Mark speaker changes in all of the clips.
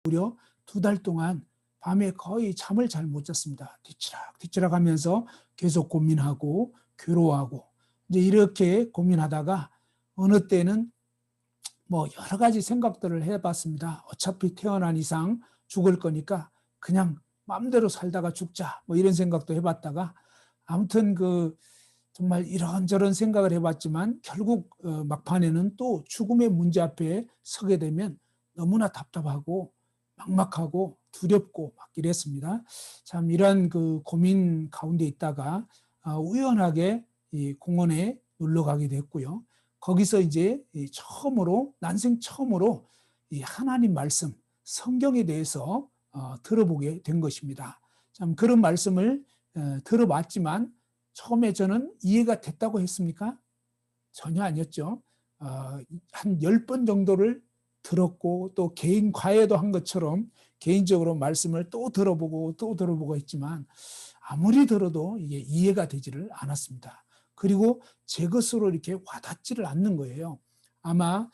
Speaker 1: 무려 2달 동안 밤에 거의 잠을 잘 못 잤습니다. 뒤치락 하면서 계속 고민하고 괴로워하고 이제 이렇게 고민하다가 어느 때는 뭐 여러 가지 생각들을 해봤습니다. 어차피 태어난 이상 죽을 거니까 그냥 마음대로 살다가 죽자 뭐 이런 생각도 해봤다가 아무튼 정말 이런저런 생각을 해봤지만 결국 막판에는 또 죽음의 문제 앞에 서게 되면 너무나 답답하고 막막하고 두렵고 막 이랬습니다. 참 이런 고민 가운데 있다가 우연하게 이 공원에 놀러 가게 됐고요. 거기서 이제 난생 처음으로 이 하나님 말씀, 성경에 대해서 들어보게 된 것입니다. 참 그런 말씀을 들어봤지만 처음에 저는 이해가 됐다고 했습니까? 전혀 아니었죠. 한 10번 정도를 들었고 또 개인 과외도 한 것처럼 개인적으로 말씀을 또 들어보고 했지만 아무리 들어도 이게 이해가 되지를 않았습니다. 그리고 제 것으로 이렇게 와닿지를 않는 거예요. 아마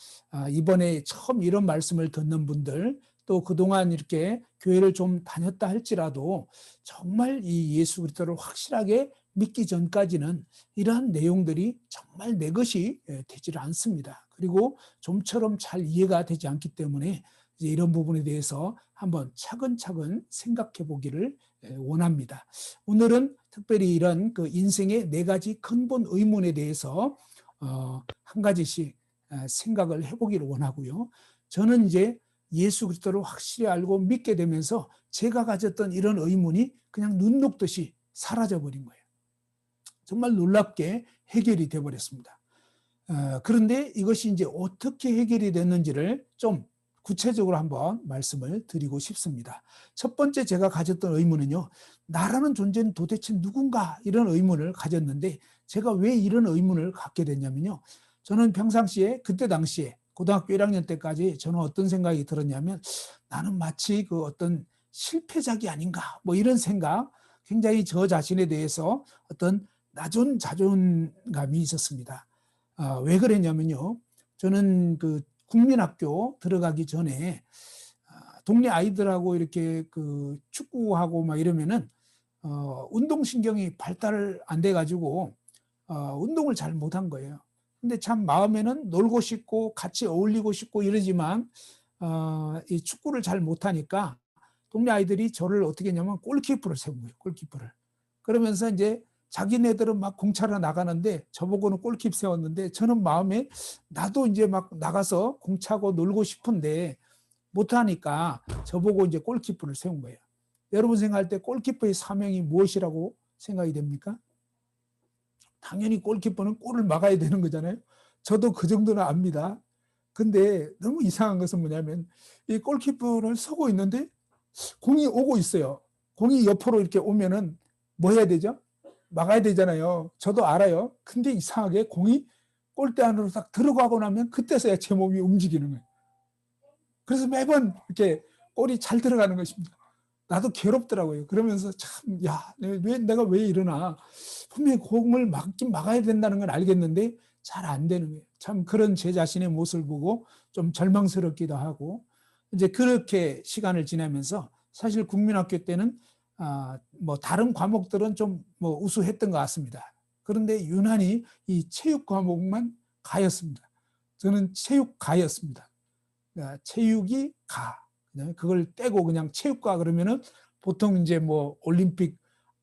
Speaker 1: 이번에 처음 이런 말씀을 듣는 분들 또 그동안 이렇게 교회를 좀 다녔다 할지라도 정말 이 예수 그리스도를 확실하게 믿기 전까지는 이러한 내용들이 정말 내 것이 되지를 않습니다. 그리고 좀처럼 잘 이해가 되지 않기 때문에 이제 이런 부분에 대해서 한번 차근차근 생각해 보기를 원합니다. 오늘은 특별히 이런 인생의 4가지 근본 의문에 대해서 한 가지씩 생각을 해보기를 원하고요. 저는 이제 예수 그리스도를 확실히 알고 믿게 되면서 제가 가졌던 이런 의문이 그냥 눈 녹듯이 사라져 버린 거예요. 정말 놀랍게 해결이 되어버렸습니다. 그런데 이것이 이제 어떻게 해결이 됐는지를 좀 구체적으로 한번 말씀을 드리고 싶습니다. 첫 번째 제가 가졌던 의문은요, 나라는 존재는 도대체 누군가 이런 의문을 가졌는데 제가 왜 이런 의문을 갖게 됐냐면요. 저는 평상시에 그때 당시에 고등학교 1학년 때까지 저는 어떤 생각이 들었냐면 나는 마치 어떤 실패작이 아닌가 뭐 이런 생각, 굉장히 저 자신에 대해서 어떤 자존감이 있었습니다. 왜 그랬냐면요. 저는 국민학교 들어가기 전에 동네 아이들하고 이렇게 축구하고 막 이러면은 운동신경이 발달 안 돼가지고 운동을 잘 못한 거예요. 근데 참 마음에는 놀고 싶고 같이 어울리고 싶고 이러지만 이 축구를 잘 못하니까 동네 아이들이 저를 어떻게 했냐면 골키퍼를 세운 거예요. 골키퍼를. 그러면서 이제 자기네들은 막 공차러 나가는데 저보고는 골키퍼 세웠는데 저는 마음에 나도 이제 막 나가서 공차고 놀고 싶은데 못하니까 저보고 이제 골키퍼를 세운 거예요. 여러분 생각할 때 골키퍼의 사명이 무엇이라고 생각이 됩니까? 당연히 골키퍼는 골을 막아야 되는 거잖아요. 저도 그 정도는 압니다. 근데 너무 이상한 것은 뭐냐면 이 골키퍼를 서고 있는데 공이 오고 있어요. 공이 옆으로 이렇게 오면은 뭐 해야 되죠? 막아야 되잖아요. 저도 알아요. 근데 이상하게 공이 골대 안으로 딱 들어가고 나면 그때서야 제 몸이 움직이는 거예요. 그래서 매번 이렇게 골이 잘 들어가는 것입니다. 나도 괴롭더라고요. 그러면서 참, 야, 내가 왜 이러나. 분명히 공을 막아야 된다는 건 알겠는데 잘 안 되는 거예요. 참 그런 제 자신의 모습을 보고 좀 절망스럽기도 하고 이제 그렇게 시간을 지나면서 사실 국민학교 때는 뭐 다른 과목들은 좀 뭐 우수했던 것 같습니다. 그런데 유난히 이 체육 과목만 가였습니다. 저는 체육가였습니다. 그러니까 체육이 가. 그걸 떼고 그냥 체육가 그러면은 보통 이제 뭐 올림픽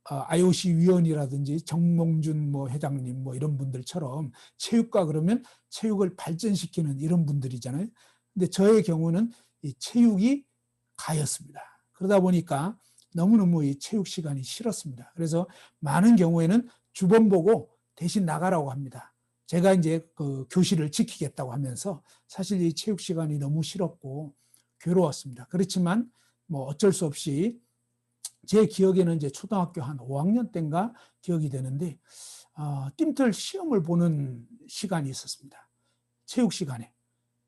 Speaker 1: IOC 위원이라든지 정몽준 뭐 회장님 뭐 이런 분들처럼 체육가 그러면 체육을 발전시키는 이런 분들이잖아요. 근데 저의 경우는 이 체육이 가였습니다. 그러다 보니까 너무너무 이 체육 시간이 싫었습니다. 그래서 많은 경우에는 주변 보고 대신 나가라고 합니다. 제가 이제 교실을 지키겠다고 하면서 사실 이 체육 시간이 너무 싫었고 괴로웠습니다. 그렇지만 뭐 어쩔 수 없이 제 기억에는 이제 초등학교 한 5학년 때인가 기억이 되는데 뜀틀 시험을 보는 시간이 있었습니다. 체육 시간에.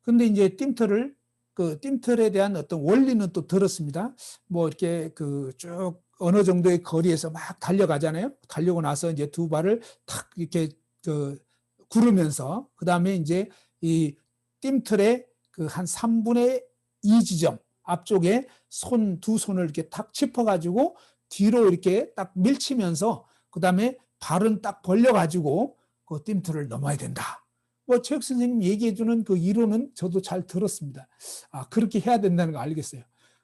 Speaker 1: 근데 이제 뜀틀에 대한 어떤 원리는 또 들었습니다. 뭐 이렇게 쭉 어느 정도의 거리에서 막 달려가잖아요. 달려고 나서 이제 두 발을 탁 이렇게 구르면서 그다음에 이제 이 뜀틀의 한 3분의 2 지점 앞쪽에 두 손을 이렇게 탁 짚어가지고 뒤로 이렇게 딱 밀치면서 그 다음에 발은 딱 벌려가지고 그 뜀틀을 넘어야 된다. 뭐 체육 선생님 얘기해주는 그 이론은 저도 잘 들었습니다. 아, 그렇게 해야 된다는 거 알겠어요.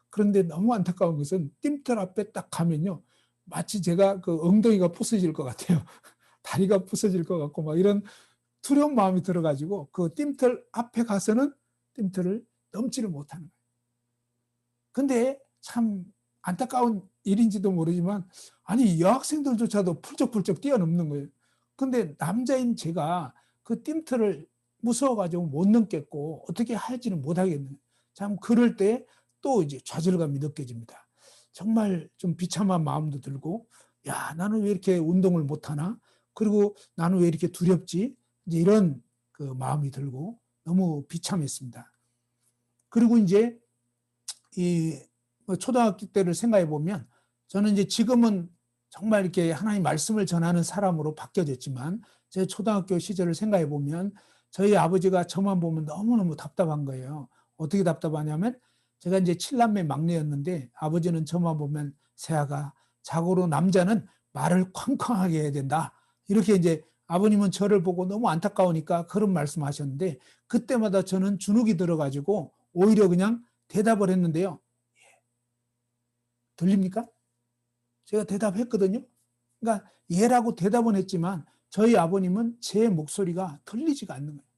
Speaker 1: 그런데 너무 안타까운 것은 뜀틀 앞에 딱 가면요, 마치 제가 그 엉덩이가 부서질 것 같아요. 다리가 부서질 것 같고 막 이런 두려운 마음이 들어가지고 그 뜀틀 앞에 가서는 뜀틀을 넘지를 못하는 거예요. 근데 참 안타까운 일인지도 모르지만 아니 여학생들조차도 훌쩍훌쩍 뛰어넘는 거예요. 근데 남자인 제가 그 뜀틀을 무서워가지고 못 넘겠고 어떻게 할지는 못하겠는, 참 그럴 때 또 이제 좌절감이 느껴집니다. 정말 좀 비참한 마음도 들고, 야, 나는 왜 이렇게 운동을 못하나? 그리고 나는 왜 이렇게 두렵지? 이제 이런 그 마음이 들고 너무 비참했습니다. 그리고 이제 이 초등학교 때를 생각해 보면 저는 이제 지금은 정말 이렇게 하나님 말씀을 전하는 사람으로 바뀌어졌지만 제 초등학교 시절을 생각해 보면 저희 아버지가 저만 보면 너무너무 답답한 거예요. 어떻게 답답하냐면 제가 이제 7남매 막내였는데 아버지는 저만 보면 세아가 자고로 남자는 말을 쾅쾅하게 해야 된다. 이렇게 이제 아버님은 저를 보고 너무 안타까우니까 그런 말씀하셨는데 그때마다 저는 주눅이 들어가지고 오히려 그냥 대답을 했는데요. 들립니까? 제가 대답했거든요. 그러니까 예라고 대답은 했지만 저희 아버님은 제 목소리가 들리지가 않는 거예요.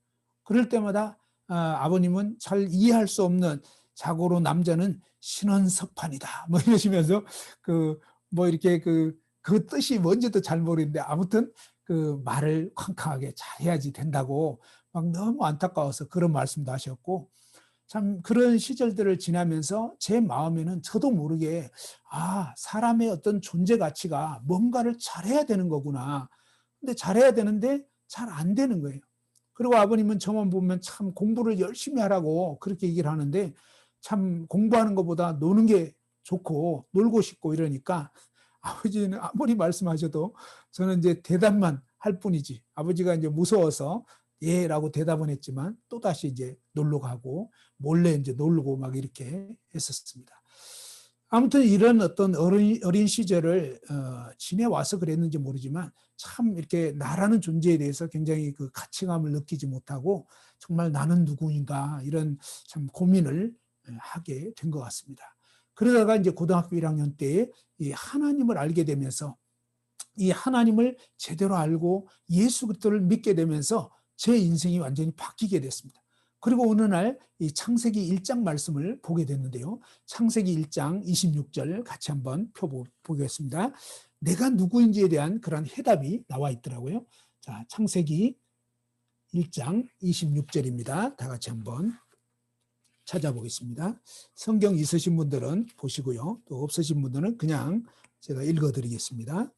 Speaker 1: 그럴 때마다 아버님은 잘 이해할 수 없는 자고로 남자는 신원석판이다. 뭐 이러시면서 뭐 이렇게 그 뜻이 뭔지도 잘 모르겠는데 아무튼 그 말을 쾅쾅하게 잘해야지 된다고 막 너무 안타까워서 그런 말씀도 하셨고, 참 그런 시절들을 지나면서 제 마음에는 저도 모르게 아, 사람의 어떤 존재 가치가 뭔가를 잘해야 되는 거구나. 근데 잘해야 되는데 잘 안 되는 거예요. 그리고 아버님은 저만 보면 참 공부를 열심히 하라고 그렇게 얘기를 하는데 참 공부하는 것보다 노는 게 좋고 놀고 싶고 이러니까 아버지는 아무리 말씀하셔도 저는 이제 대답만 할 뿐이지, 아버지가 이제 무서워서 예라고 대답은 했지만 또다시 이제 놀러 가고 몰래 이제 놀고 막 이렇게 했었습니다. 아무튼 이런 어떤 어린 시절을 지내와서 그랬는지 모르지만 참 이렇게 나라는 존재에 대해서 굉장히 그 가치감을 느끼지 못하고 정말 나는 누구인가 이런 참 고민을 하게 된 것 같습니다. 그러다가 이제 고등학교 1학년 때 이 하나님을 알게 되면서 이 하나님을 제대로 알고 예수 그리스도를 믿게 되면서 제 인생이 완전히 바뀌게 됐습니다. 그리고 어느 날 이 창세기 1장 말씀을 보게 됐는데요. 창세기 1장 26절 같이 한번 펴보겠습니다. 내가 누구인지에 대한 그런 해답이 나와 있더라고요. 자, 창세기 1장 26절입니다. 다 같이 한번 찾아보겠습니다. 성경 있으신 분들은 보시고요. 또 없으신 분들은 그냥 제가 읽어드리겠습니다.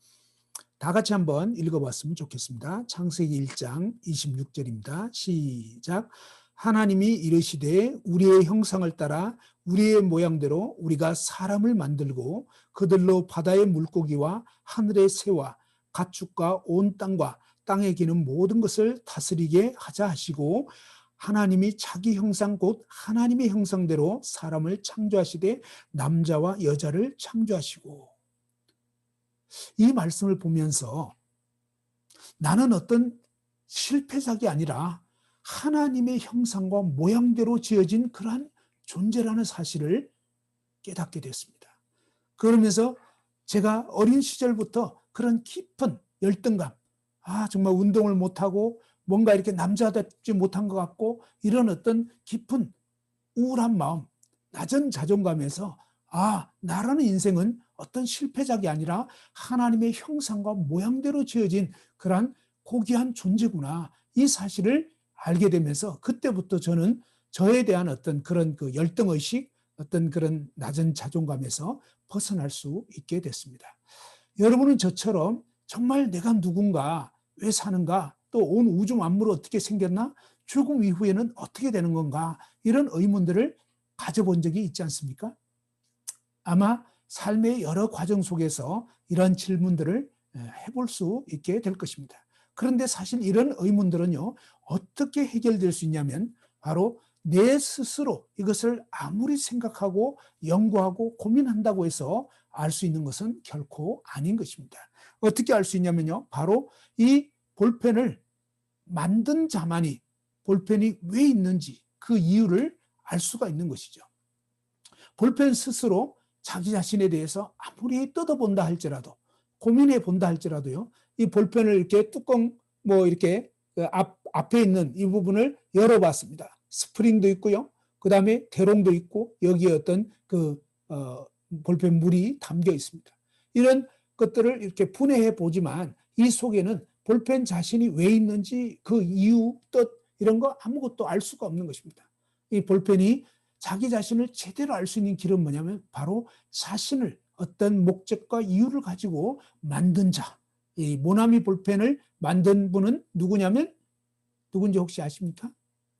Speaker 1: 다 같이 한번 읽어봤으면 좋겠습니다. 창세기 1장 26절입니다. 시작. 하나님이 이르시되 우리의 형상을 따라 우리의 모양대로 우리가 사람을 만들고 그들로 바다의 물고기와 하늘의 새와 가축과 온 땅과 땅에 기는 모든 것을 다스리게 하자 하시고, 하나님이 자기 형상 곧 하나님의 형상대로 사람을 창조하시되 남자와 여자를 창조하시고. 이 말씀을 보면서 나는 어떤 실패작이 아니라 하나님의 형상과 모양대로 지어진 그러한 존재라는 사실을 깨닫게 됐습니다. 그러면서 제가 어린 시절부터 그런 깊은 열등감, 아, 정말 운동을 못하고 뭔가 이렇게 남자답지 못한 것 같고 이런 어떤 깊은 우울한 마음, 낮은 자존감에서 아, 나라는 인생은 어떤 실패작이 아니라 하나님의 형상과 모양대로 지어진 그러한 고귀한 존재구나. 이 사실을 알게 되면서 그때부터 저는 저에 대한 어떤 그런 그 열등의식, 어떤 그런 낮은 자존감에서 벗어날 수 있게 됐습니다. 여러분은 저처럼 정말 내가 누군가, 왜 사는가, 또 온 우주 만물은 어떻게 생겼나, 죽음 이후에는 어떻게 되는 건가, 이런 의문들을 가져본 적이 있지 않습니까? 아마 삶의 여러 과정 속에서 이런 질문들을 해볼 수 있게 될 것입니다. 그런데 사실 이런 의문들은요, 어떻게 해결될 수 있냐면 바로 내 스스로 이것을 아무리 생각하고 연구하고 고민한다고 해서 알 수 있는 것은 결코 아닌 것입니다. 어떻게 알 수 있냐면요. 바로 이 볼펜을 만든 자만이 볼펜이 왜 있는지 그 이유를 알 수가 있는 것이죠. 볼펜 스스로 자기 자신에 대해서 아무리 뜯어본다 할지라도, 고민해 본다 할지라도요, 이 볼펜을 이렇게 뚜껑 이렇게 앞에 있는 이 부분을 열어봤습니다. 스프링도 있고요. 그 다음에 대롱도 있고 여기에 어떤 볼펜 물이 담겨 있습니다. 이런 것들을 이렇게 분해해 보지만 이 속에는 볼펜 자신이 왜 있는지 그 이유, 뜻 이런 거 아무것도 알 수가 없는 것입니다. 이 볼펜이 자기 자신을 제대로 알 수 있는 길은 뭐냐면 바로 자신을 어떤 목적과 이유를 가지고 만든 자, 이 모나미 볼펜을 만든 분은 누구냐면 누군지 혹시 아십니까?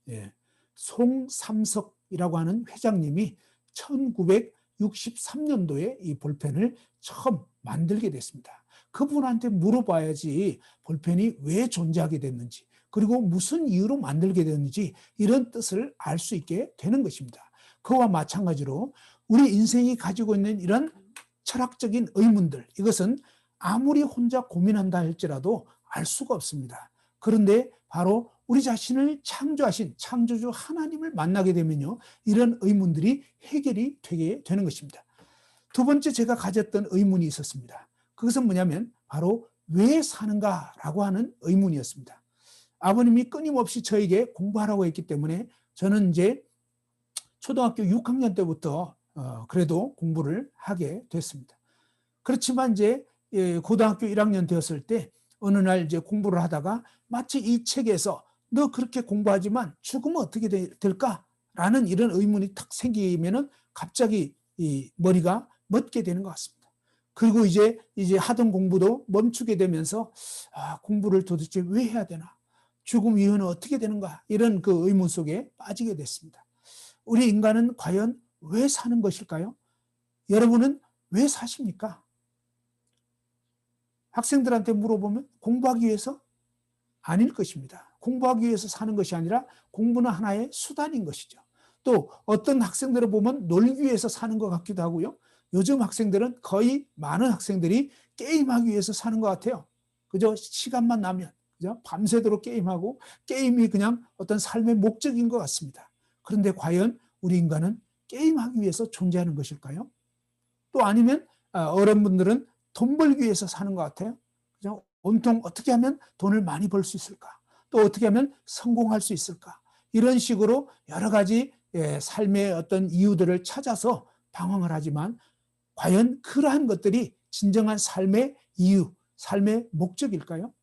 Speaker 1: 예, 송삼석이라고 하는 회장님이 1963년도에 이 볼펜을 처음 만들게 됐습니다. 그분한테 물어봐야지 볼펜이 왜 존재하게 됐는지, 그리고 무슨 이유로 만들게 됐는지 이런 뜻을 알 수 있게 되는 것입니다. 그와 마찬가지로 우리 인생이 가지고 있는 이런 철학적인 의문들, 이것은 아무리 혼자 고민한다 할지라도 알 수가 없습니다. 그런데 바로 우리 자신을 창조하신 창조주 하나님을 만나게 되면요, 이런 의문들이 해결이 되게 되는 것입니다. 두 번째 제가 가졌던 의문이 있었습니다. 그것은 뭐냐면 바로 왜 사는가라고 하는 의문이었습니다. 아버님이 끊임없이 저에게 공부하라고 했기 때문에 저는 이제 초등학교 6학년 때부터 그래도 공부를 하게 됐습니다. 그렇지만 이제 고등학교 1학년 되었을 때 어느 날 이제 공부를 하다가 마치 이 책에서 너 그렇게 공부하지만 죽으면 어떻게 될까라는 이런 의문이 탁 생기면은 갑자기 이 머리가 멎게 되는 것 같습니다. 그리고 이제 하던 공부도 멈추게 되면서 공부를 도대체 왜 해야 되나? 죽음 이후는 어떻게 되는가? 이런 그 의문 속에 빠지게 됐습니다. 우리 인간은 과연 왜 사는 것일까요? 여러분은 왜 사십니까? 학생들한테 물어보면 공부하기 위해서? 아닐 것입니다. 공부하기 위해서 사는 것이 아니라 공부는 하나의 수단인 것이죠. 또 어떤 학생들을 보면 놀기 위해서 사는 것 같기도 하고요. 요즘 학생들은 거의 많은 학생들이 게임하기 위해서 사는 것 같아요. 그저 시간만 나면 그죠? 밤새도록 게임하고 게임이 그냥 어떤 삶의 목적인 것 같습니다. 그런데 과연 우리 인간은 게임하기 위해서 존재하는 것일까요? 또 아니면 어른분들은 돈 벌기 위해서 사는 것 같아요. 그죠? 온통 어떻게 하면 돈을 많이 벌 수 있을까? 또 어떻게 하면 성공할 수 있을까? 이런 식으로 여러 가지 삶의 어떤 이유들을 찾아서 방황을 하지만 과연 그러한 것들이 진정한 삶의 이유, 삶의 목적일까요?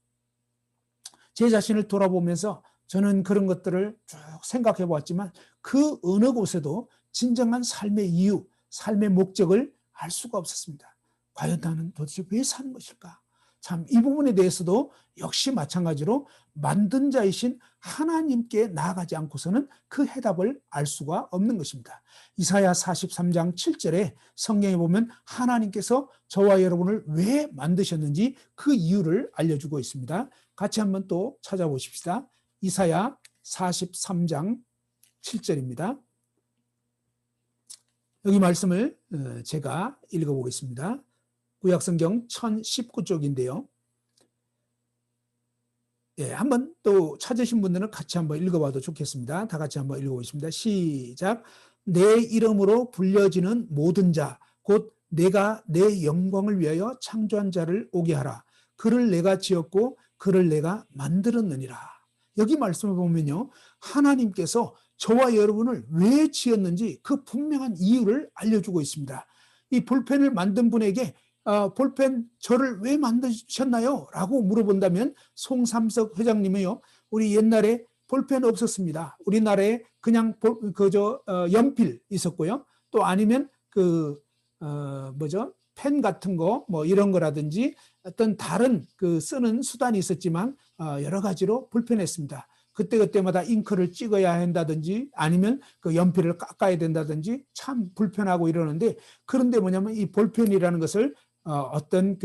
Speaker 1: 제 자신을 돌아보면서 저는 그런 것들을 쭉 생각해 보았지만 그 어느 곳에도 진정한 삶의 이유, 삶의 목적을 알 수가 없었습니다. 과연 나는 도대체 왜 사는 것일까? 참 이 부분에 대해서도 역시 마찬가지로 만든 자이신 하나님께 나아가지 않고서는 그 해답을 알 수가 없는 것입니다. 이사야 43장 7절에 성경에 보면 하나님께서 저와 여러분을 왜 만드셨는지 그 이유를 알려주고 있습니다. 같이 한번 또 찾아보십시다. 이사야 43장 7절입니다. 여기 말씀을 제가 읽어보겠습니다. 구약성경 1019쪽인데요. 예, 한번 또 찾으신 분들은 같이 한번 읽어봐도 좋겠습니다. 다 같이 한번 읽어보겠습니다. 시작. 내 이름으로 불려지는 모든 자, 곧 내가 내 영광을 위하여 창조한 자를 오게 하라. 그를 내가 지었고 그를 내가 만들었느니라. 여기 말씀을 보면요, 하나님께서 저와 여러분을 왜 지었는지 그 분명한 이유를 알려주고 있습니다. 이 볼펜을 만든 분에게 볼펜 저를 왜 만드셨나요? 라고 물어본다면 송삼석 회장님이요, 우리 옛날에 볼펜 없었습니다. 우리나라에 그냥 연필 있었고요. 또 아니면 펜 같은 거 이런 거라든지 어떤 다른 쓰는 수단이 있었지만 여러 가지로 불편했습니다. 그때그때마다 잉크를 찍어야 한다든지 아니면 그 연필을 깎아야 된다든지 참 불편하고 이러는데, 그런데 뭐냐면 이 볼펜이라는 것을 어떤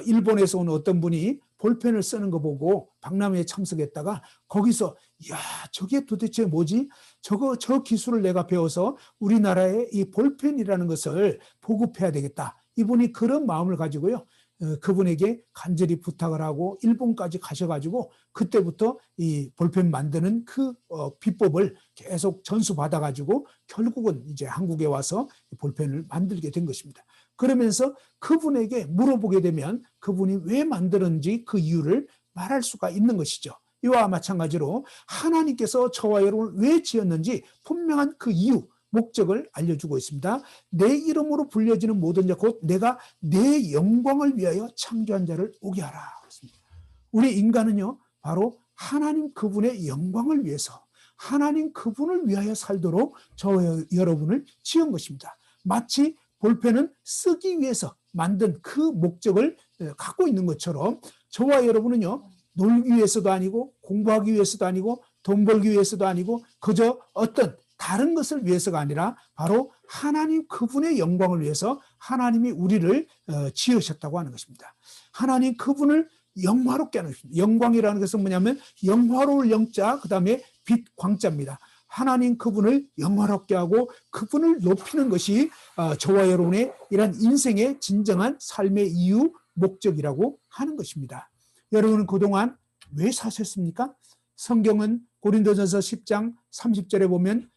Speaker 1: 일본에서 온 어떤 분이 볼펜을 쓰는 거 보고 박람회에 참석했다가 거기서 야, 저게 도대체 뭐지? 저 기술을 내가 배워서 우리나라에 이 볼펜이라는 것을 보급해야 되겠다. 이분이 그런 마음을 가지고요. 그분에게 간절히 부탁을 하고 일본까지 가셔가지고 그때부터 이 볼펜 만드는 그 비법을 계속 전수받아가지고 결국은 이제 한국에 와서 볼펜을 만들게 된 것입니다. 그러면서 그분에게 물어보게 되면 그분이 왜 만드는지 그 이유를 말할 수가 있는 것이죠. 이와 마찬가지로 하나님께서 저와 여러분을 왜 지었는지 분명한 그 이유, 목적을 알려주고 있습니다. 내 이름으로 불려지는 모든 자, 곧 내가 내 영광을 위하여 창조한 자를 오게 하라. 우리 인간은요, 바로 하나님 그분의 영광을 위해서, 하나님 그분을 위하여 살도록 저와 여러분을 지은 것입니다. 마치 볼펜은 쓰기 위해서 만든 그 목적을 갖고 있는 것처럼 저와 여러분은요, 놀기 위해서도 아니고 공부하기 위해서도 아니고 돈 벌기 위해서도 아니고 그저 어떤 다른 것을 위해서가 아니라 바로 하나님 그분의 영광을 위해서 하나님이 우리를 지으셨다고 하는 것입니다. 하나님 그분을 영화롭게 하는 것입니다. 영광이라는 것은 뭐냐면 영화로울 영자, 그 다음에 빛 광자입니다. 하나님 그분을 영화롭게 하고 그분을 높이는 것이 저와 여러분의 이런 인생의 진정한 삶의 이유, 목적이라고 하는 것입니다. 여러분은 그동안 왜 사셨습니까? 성경은 고린도전서 10장 30절에 보면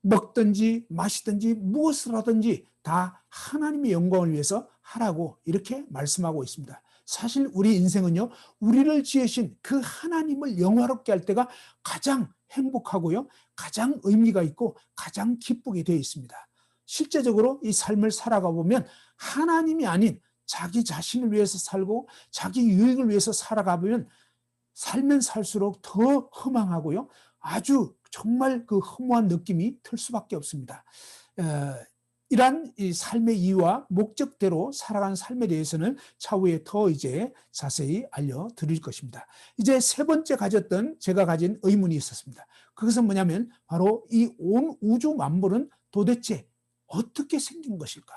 Speaker 1: 먹든지 마시든지 무엇을 하든지 다 하나님의 영광을 위해서 하라고 이렇게 말씀하고 있습니다. 사실 우리 인생은요, 우리를 지으신 그 하나님을 영화롭게 할 때가 가장 행복하고요, 가장 의미가 있고 가장 기쁘게 되어 있습니다. 실제적으로 이 삶을 살아가 보면 하나님이 아닌 자기 자신을 위해서 살고 자기 유익을 위해서 살아가 보면 살면 살수록 더 허망하고요, 아주 정말 그 허무한 느낌이 들 수밖에 없습니다. 이러한 이 삶의 이유와 목적대로 살아가는 삶에 대해서는 차후에 더 이제 자세히 알려드릴 것입니다. 이제 세 번째 제가 가진 의문이 있었습니다. 그것은 뭐냐면 바로 이 온 우주 만물은 도대체 어떻게 생긴 것일까?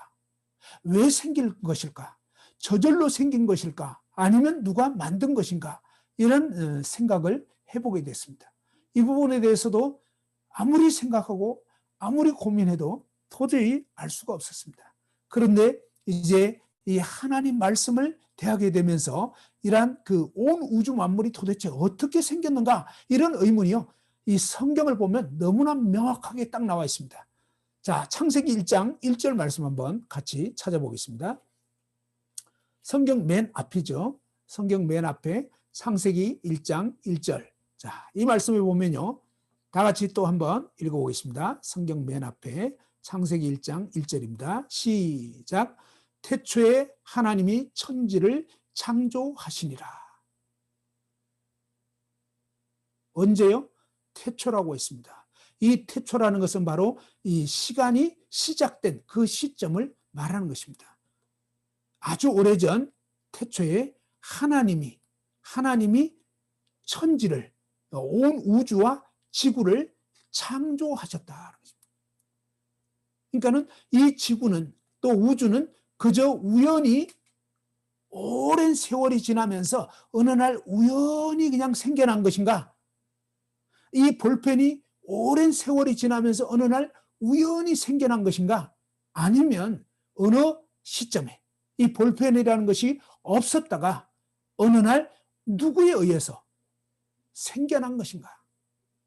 Speaker 1: 왜 생긴 것일까? 저절로 생긴 것일까? 아니면 누가 만든 것인가? 이런 생각을 해보게 됐습니다. 이 부분에 대해서도 아무리 생각하고 아무리 고민해도 도저히 알 수가 없었습니다. 그런데 이제 이 하나님 말씀을 대하게 되면서 이러한 그 온 우주 만물이 도대체 어떻게 생겼는가, 이런 의문이요, 이 성경을 보면 너무나 명확하게 딱 나와 있습니다. 자, 창세기 1장 1절 말씀 한번 같이 찾아보겠습니다. 성경 맨 앞이죠. 성경 맨 앞에 창세기 1장 1절. 자, 이 말씀을 보면요, 다 같이 또 한번 읽어보겠습니다. 성경 맨 앞에 창세기 1장 1절입니다. 시작. 태초에 하나님이 천지를 창조하시니라. 언제요? 태초라고 했습니다. 이 태초라는 것은 바로 이 시간이 시작된 그 시점을 말하는 것입니다. 아주 오래전 태초에 하나님이 천지를, 온 우주와 지구를 창조하셨다. 그러니까는 이 지구는, 또 우주는 그저 우연히 오랜 세월이 지나면서 어느 날 우연히 그냥 생겨난 것인가? 이 볼펜이 오랜 세월이 지나면서 어느 날 우연히 생겨난 것인가? 아니면 어느 시점에 이 볼펜이라는 것이 없었다가 어느 날 누구에 의해서 생겨난 것인가?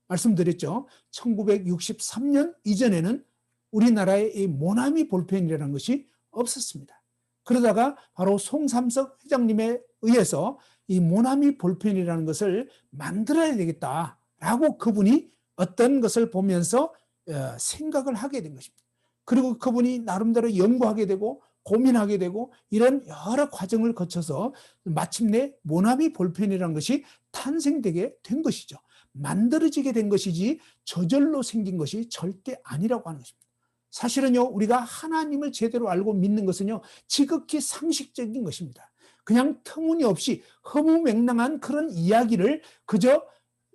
Speaker 1: 말씀드렸죠. 1963년 이전에는 우리나라에 이 모나미 볼펜이라는 것이 없었습니다. 그러다가 바로 송삼석 회장님에 의해서 이 모나미 볼펜이라는 것을 만들어야 되겠다라고 그분이 어떤 것을 보면서 생각을 하게 된 것입니다. 그리고 그분이 나름대로 연구하게 되고 고민하게 되고 이런 여러 과정을 거쳐서 마침내 모나미 볼펜이라는 것이 탄생되게 된 것이죠. 만들어지게 된 것이지 저절로 생긴 것이 절대 아니라고 하는 것입니다. 사실은요, 우리가 하나님을 제대로 알고 믿는 것은요, 지극히 상식적인 것입니다. 그냥 터무니없이 허무맹랑한 그런 이야기를 그저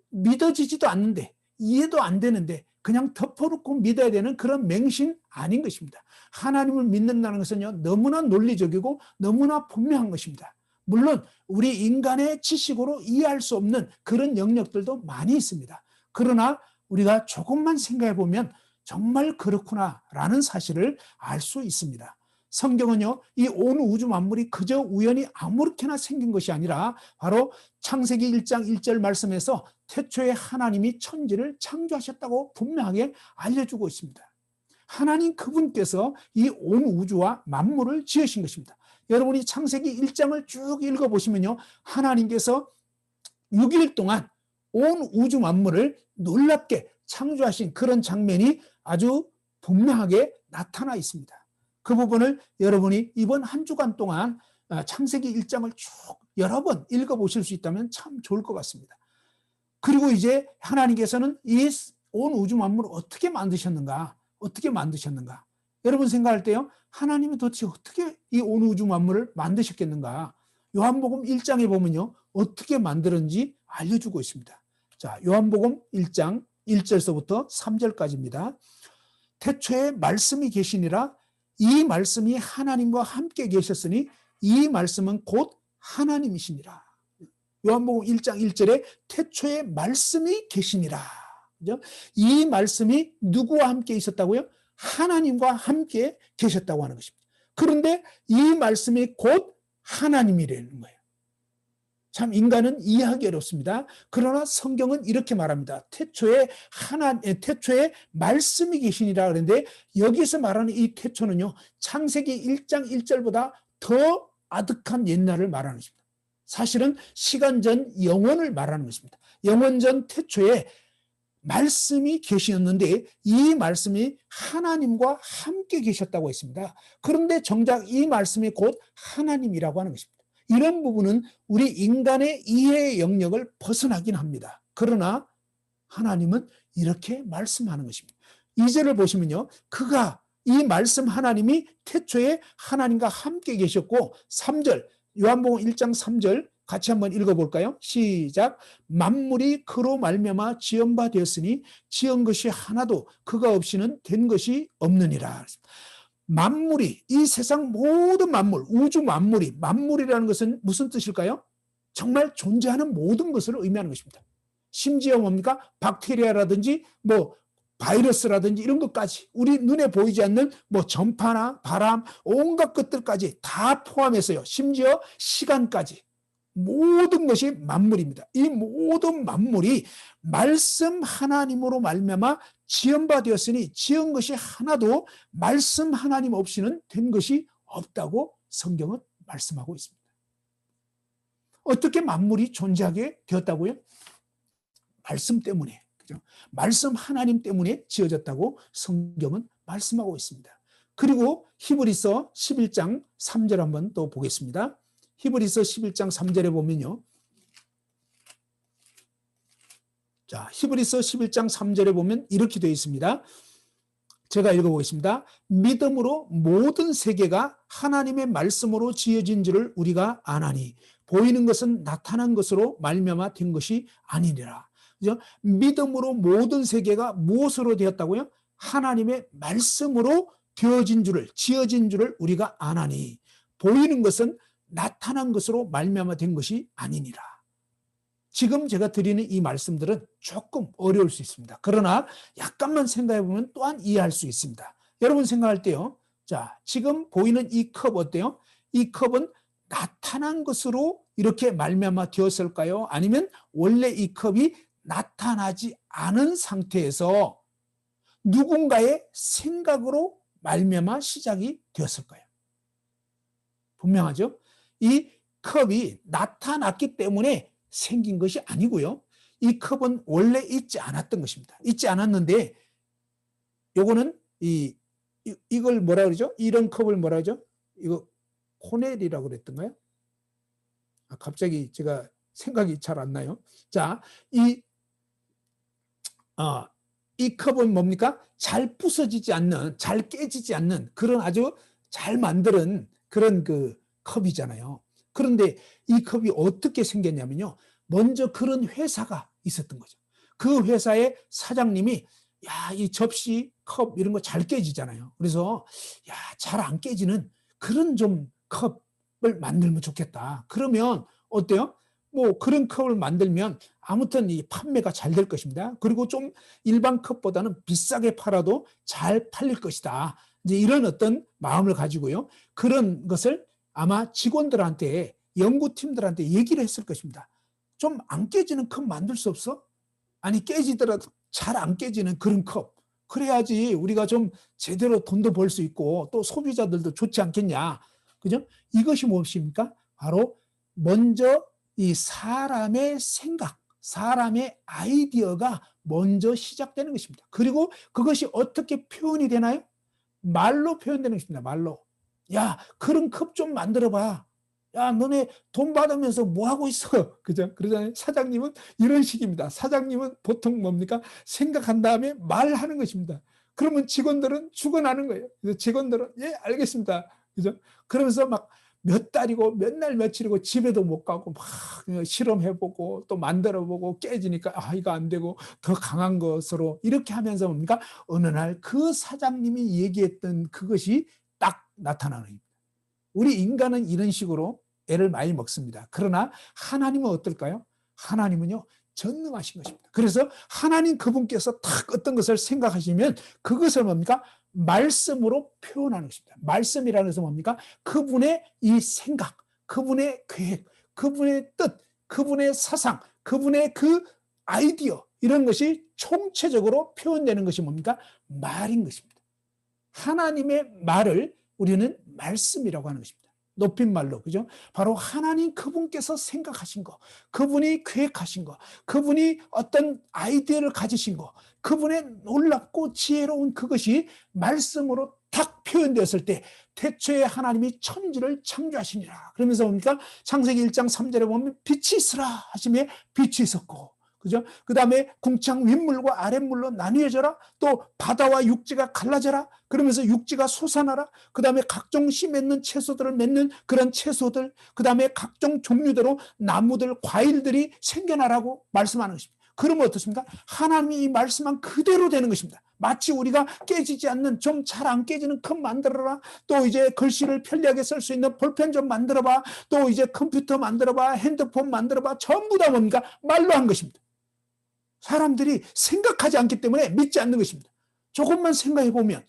Speaker 1: 믿어지지도 않는데, 이해도 안 되는데 그냥 덮어놓고 믿어야 되는 그런 맹신 아닌 것입니다. 하나님을 믿는다는 것은요, 너무나 논리적이고 너무나 분명한 것입니다. 물론 우리 인간의 지식으로 이해할 수 없는 그런 영역들도 많이 있습니다. 그러나 우리가 조금만 생각해 보면 정말 그렇구나라는 사실을 알 수 있습니다. 성경은요, 이 온 우주 만물이 그저 우연히 아무렇게나 생긴 것이 아니라 바로 창세기 1장 1절 말씀에서 태초에 하나님이 천지를 창조하셨다고 분명하게 알려주고 있습니다. 하나님 그분께서 이 온 우주와 만물을 지으신 것입니다. 여러분이 창세기 1장을 쭉 읽어보시면요, 하나님께서 6일 동안 온 우주 만물을 놀랍게 창조하신 그런 장면이 아주 분명하게 나타나 있습니다. 그 부분을 여러분이 이번 한 주간 동안 창세기 1장을 쭉 여러 번 읽어보실 수 있다면 참 좋을 것 같습니다. 그리고 이제 하나님께서는 이 온 우주 만물을 어떻게 만드셨는가? 어떻게 만드셨는가? 여러분 생각할 때요, 하나님이 도대체 어떻게 이 온 우주 만물을 만드셨겠는가? 요한복음 1장에 보면요, 어떻게 만들었는지 알려주고 있습니다. 자, 요한복음 1장 1절서부터 3절까지입니다. 태초에 말씀이 계시니라. 이 말씀이 하나님과 함께 계셨으니 이 말씀은 곧 하나님이시니라. 요한복음 1장 1절에 태초에 말씀이 계시니라. 그죠? 이 말씀이 누구와 함께 있었다고요? 하나님과 함께 계셨다고 하는 것입니다. 그런데 이 말씀이 곧 하나님이라는 거예요. 참 인간은 이해하기 어렵습니다. 그러나 성경은 이렇게 말합니다. 태초에 말씀이 계시니라 그랬는데 여기서 말하는 이 태초는요, 창세기 1장 1절보다 더 아득한 옛날을 말하는 것입니다. 사실은 시간 전 영원을 말하는 것입니다. 영원 전 태초에 말씀이 계셨는데 이 말씀이 하나님과 함께 계셨다고 했습니다. 그런데 정작 이 말씀이 곧 하나님이라고 하는 것입니다. 이런 부분은 우리 인간의 이해의 영역을 벗어나긴 합니다. 그러나 하나님은 이렇게 말씀하는 것입니다. 2절을 보시면요, 그가 이 말씀 하나님이 태초에 하나님과 함께 계셨고, 3절 요한복음 1장 3절 같이 한번 읽어볼까요? 시작. 만물이 그로 말미암아 지은 바 되었으니 지은 것이 하나도 그가 없이는 된 것이 없느니라. 만물이, 이 세상 모든 만물, 우주 만물이, 만물이라는 것은 무슨 뜻일까요? 정말 존재하는 모든 것을 의미하는 것입니다. 심지어 뭡니까? 박테리아라든지 바이러스라든지 이런 것까지 우리 눈에 보이지 않는 전파나 바람, 온갖 것들까지 다 포함해서요. 심지어 시간까지 모든 것이 만물입니다. 이 모든 만물이 말씀 하나님으로 말미암아 지은 바 되었으니 지은 것이 하나도 말씀 하나님 없이는 된 것이 없다고 성경은 말씀하고 있습니다. 어떻게 만물이 존재하게 되었다고요? 말씀 때문에, 그죠? 말씀 하나님 때문에 지어졌다고 성경은 말씀하고 있습니다. 그리고 히브리서 11장 3절 한번 또 보겠습니다. 히브리서 11장 3절에 보면요. 자, 히브리서 11장 3절에 보면 이렇게 되어 있습니다. 제가 읽어보겠습니다. 믿음으로 모든 세계가 하나님의 말씀으로 지어진 줄을 우리가 아나니 보이는 것은 나타난 것으로 말미암아 된 것이 아니니라. 그죠? 믿음으로 모든 세계가 무엇으로 되었다고요? 하나님의 말씀으로 되어진 줄을, 지어진 줄을 우리가 아나니 보이는 것은 나타난 것으로 말미암아 된 것이 아니니라. 지금 제가 드리는 이 말씀들은 조금 어려울 수 있습니다. 그러나 약간만 생각해 보면 또한 이해할 수 있습니다. 여러분 생각할 때요. 자, 지금 보이는 이 컵 어때요? 이 컵은 나타난 것으로 이렇게 말미암아 되었을까요? 아니면 원래 이 컵이 나타나지 않은 상태에서 누군가의 생각으로 말미암아 시작이 되었을까요? 분명하죠? 이 컵이 나타났기 때문에 생긴 것이 아니고요. 이 컵은 원래 있지 않았던 것입니다. 있지 않았는데 요거는 이걸 뭐라 그러죠? 이런 컵을 뭐라 그러죠? 이거 코넬이라고 그랬던가요? 갑자기 제가 생각이 잘 안 나요. 자, 이 컵은 뭡니까? 잘 부서지지 않는, 잘 깨지지 않는 그런 아주 잘 만드는 그런 컵이잖아요. 그런데 이 컵이 어떻게 생겼냐면요. 먼저 그런 회사가 있었던 거죠. 그 회사의 사장님이 이 접시, 컵 이런 거 잘 깨지잖아요. 그래서 잘 안 깨지는 그런 좀 컵, 만들면 좋겠다. 그러면 어때요? 뭐 그런 컵을 만들면 아무튼 이 판매가 잘 될 것입니다. 그리고 좀 일반 컵보다는 비싸게 팔아도 잘 팔릴 것이다. 이제 이런 어떤 마음을 가지고요. 그런 것을 아마 직원들한테, 연구팀들한테 얘기를 했을 것입니다. 좀 안 깨지는 컵 만들 수 없어? 아니 깨지더라도 잘 안 깨지는 그런 컵. 그래야지 우리가 좀 제대로 돈도 벌 수 있고 또 소비자들도 좋지 않겠냐. 그죠? 이것이 무엇입니까? 바로 먼저 이 사람의 생각, 사람의 아이디어가 먼저 시작되는 것입니다. 그리고 그것이 어떻게 표현이 되나요? 말로 표현되는 것입니다. 말로. 야, 그런 컵 좀 만들어봐. 야, 너네 돈 받으면서 뭐 하고 있어? 그죠? 그러잖아요. 사장님은 이런 식입니다. 사장님은 보통 뭡니까? 생각한 다음에 말하는 것입니다. 그러면 직원들은 죽어나는 거예요. 그래서 직원들은 예, 알겠습니다. 그죠? 그러면서 막 몇 달이고 몇 날 며칠이고 집에도 못 가고 막 실험해보고 또 만들어보고 깨지니까 아, 이거 안 되고 더 강한 것으로 이렇게 하면서 뭡니까? 어느 날 그 사장님이 얘기했던 그것이 딱 나타나는 겁니다. 우리 인간은 이런 식으로 애를 많이 먹습니다. 그러나 하나님은 어떨까요? 하나님은요, 전능하신 것입니다. 그래서 하나님 그분께서 딱 어떤 것을 생각하시면 그것을 뭡니까? 말씀으로 표현하는 것입니다. 말씀이라는 것은 뭡니까? 그분의 이 생각, 그분의 계획, 그분의 뜻, 그분의 사상, 그분의 그 아이디어, 이런 것이 총체적으로 표현되는 것이 뭡니까? 말인 것입니다. 하나님의 말을 우리는 말씀이라고 하는 것입니다. 높임말로, 그죠? 바로 하나님 그분께서 생각하신 거, 그분이 계획하신 거, 그분이 어떤 아이디어를 가지신 거, 그분의 놀랍고 지혜로운 그것이 말씀으로 딱 표현되었을 때 태초에 하나님이 천지를 창조하시니라. 그러면서 뭡니까? 창세기 1장 3절에 보면 빛이 있으라 하시며 빛이 있었고, 그죠? 그 다음에 궁창 윗물과 아랫물로 나뉘어져라. 또 바다와 육지가 갈라져라. 그러면서 육지가 솟아나라. 그 다음에 각종 씨 맺는 채소들을 맺는 그런 채소들, 그 다음에 각종 종류대로 나무들, 과일들이 생겨나라고 말씀하는 것입니다. 그러면 어떻습니까? 하나님이 이 말씀한 그대로 되는 것입니다. 마치 우리가 깨지지 않는, 좀 잘 안 깨지는 컵 만들어라. 또 이제 글씨를 편리하게 쓸 수 있는 볼펜 좀 만들어봐. 또 이제 컴퓨터 만들어봐. 핸드폰 만들어봐. 전부 다 뭡니까? 말로 한 것입니다. 사람들이 생각하지 않기 때문에 믿지 않는 것입니다. 조금만 생각해 보면,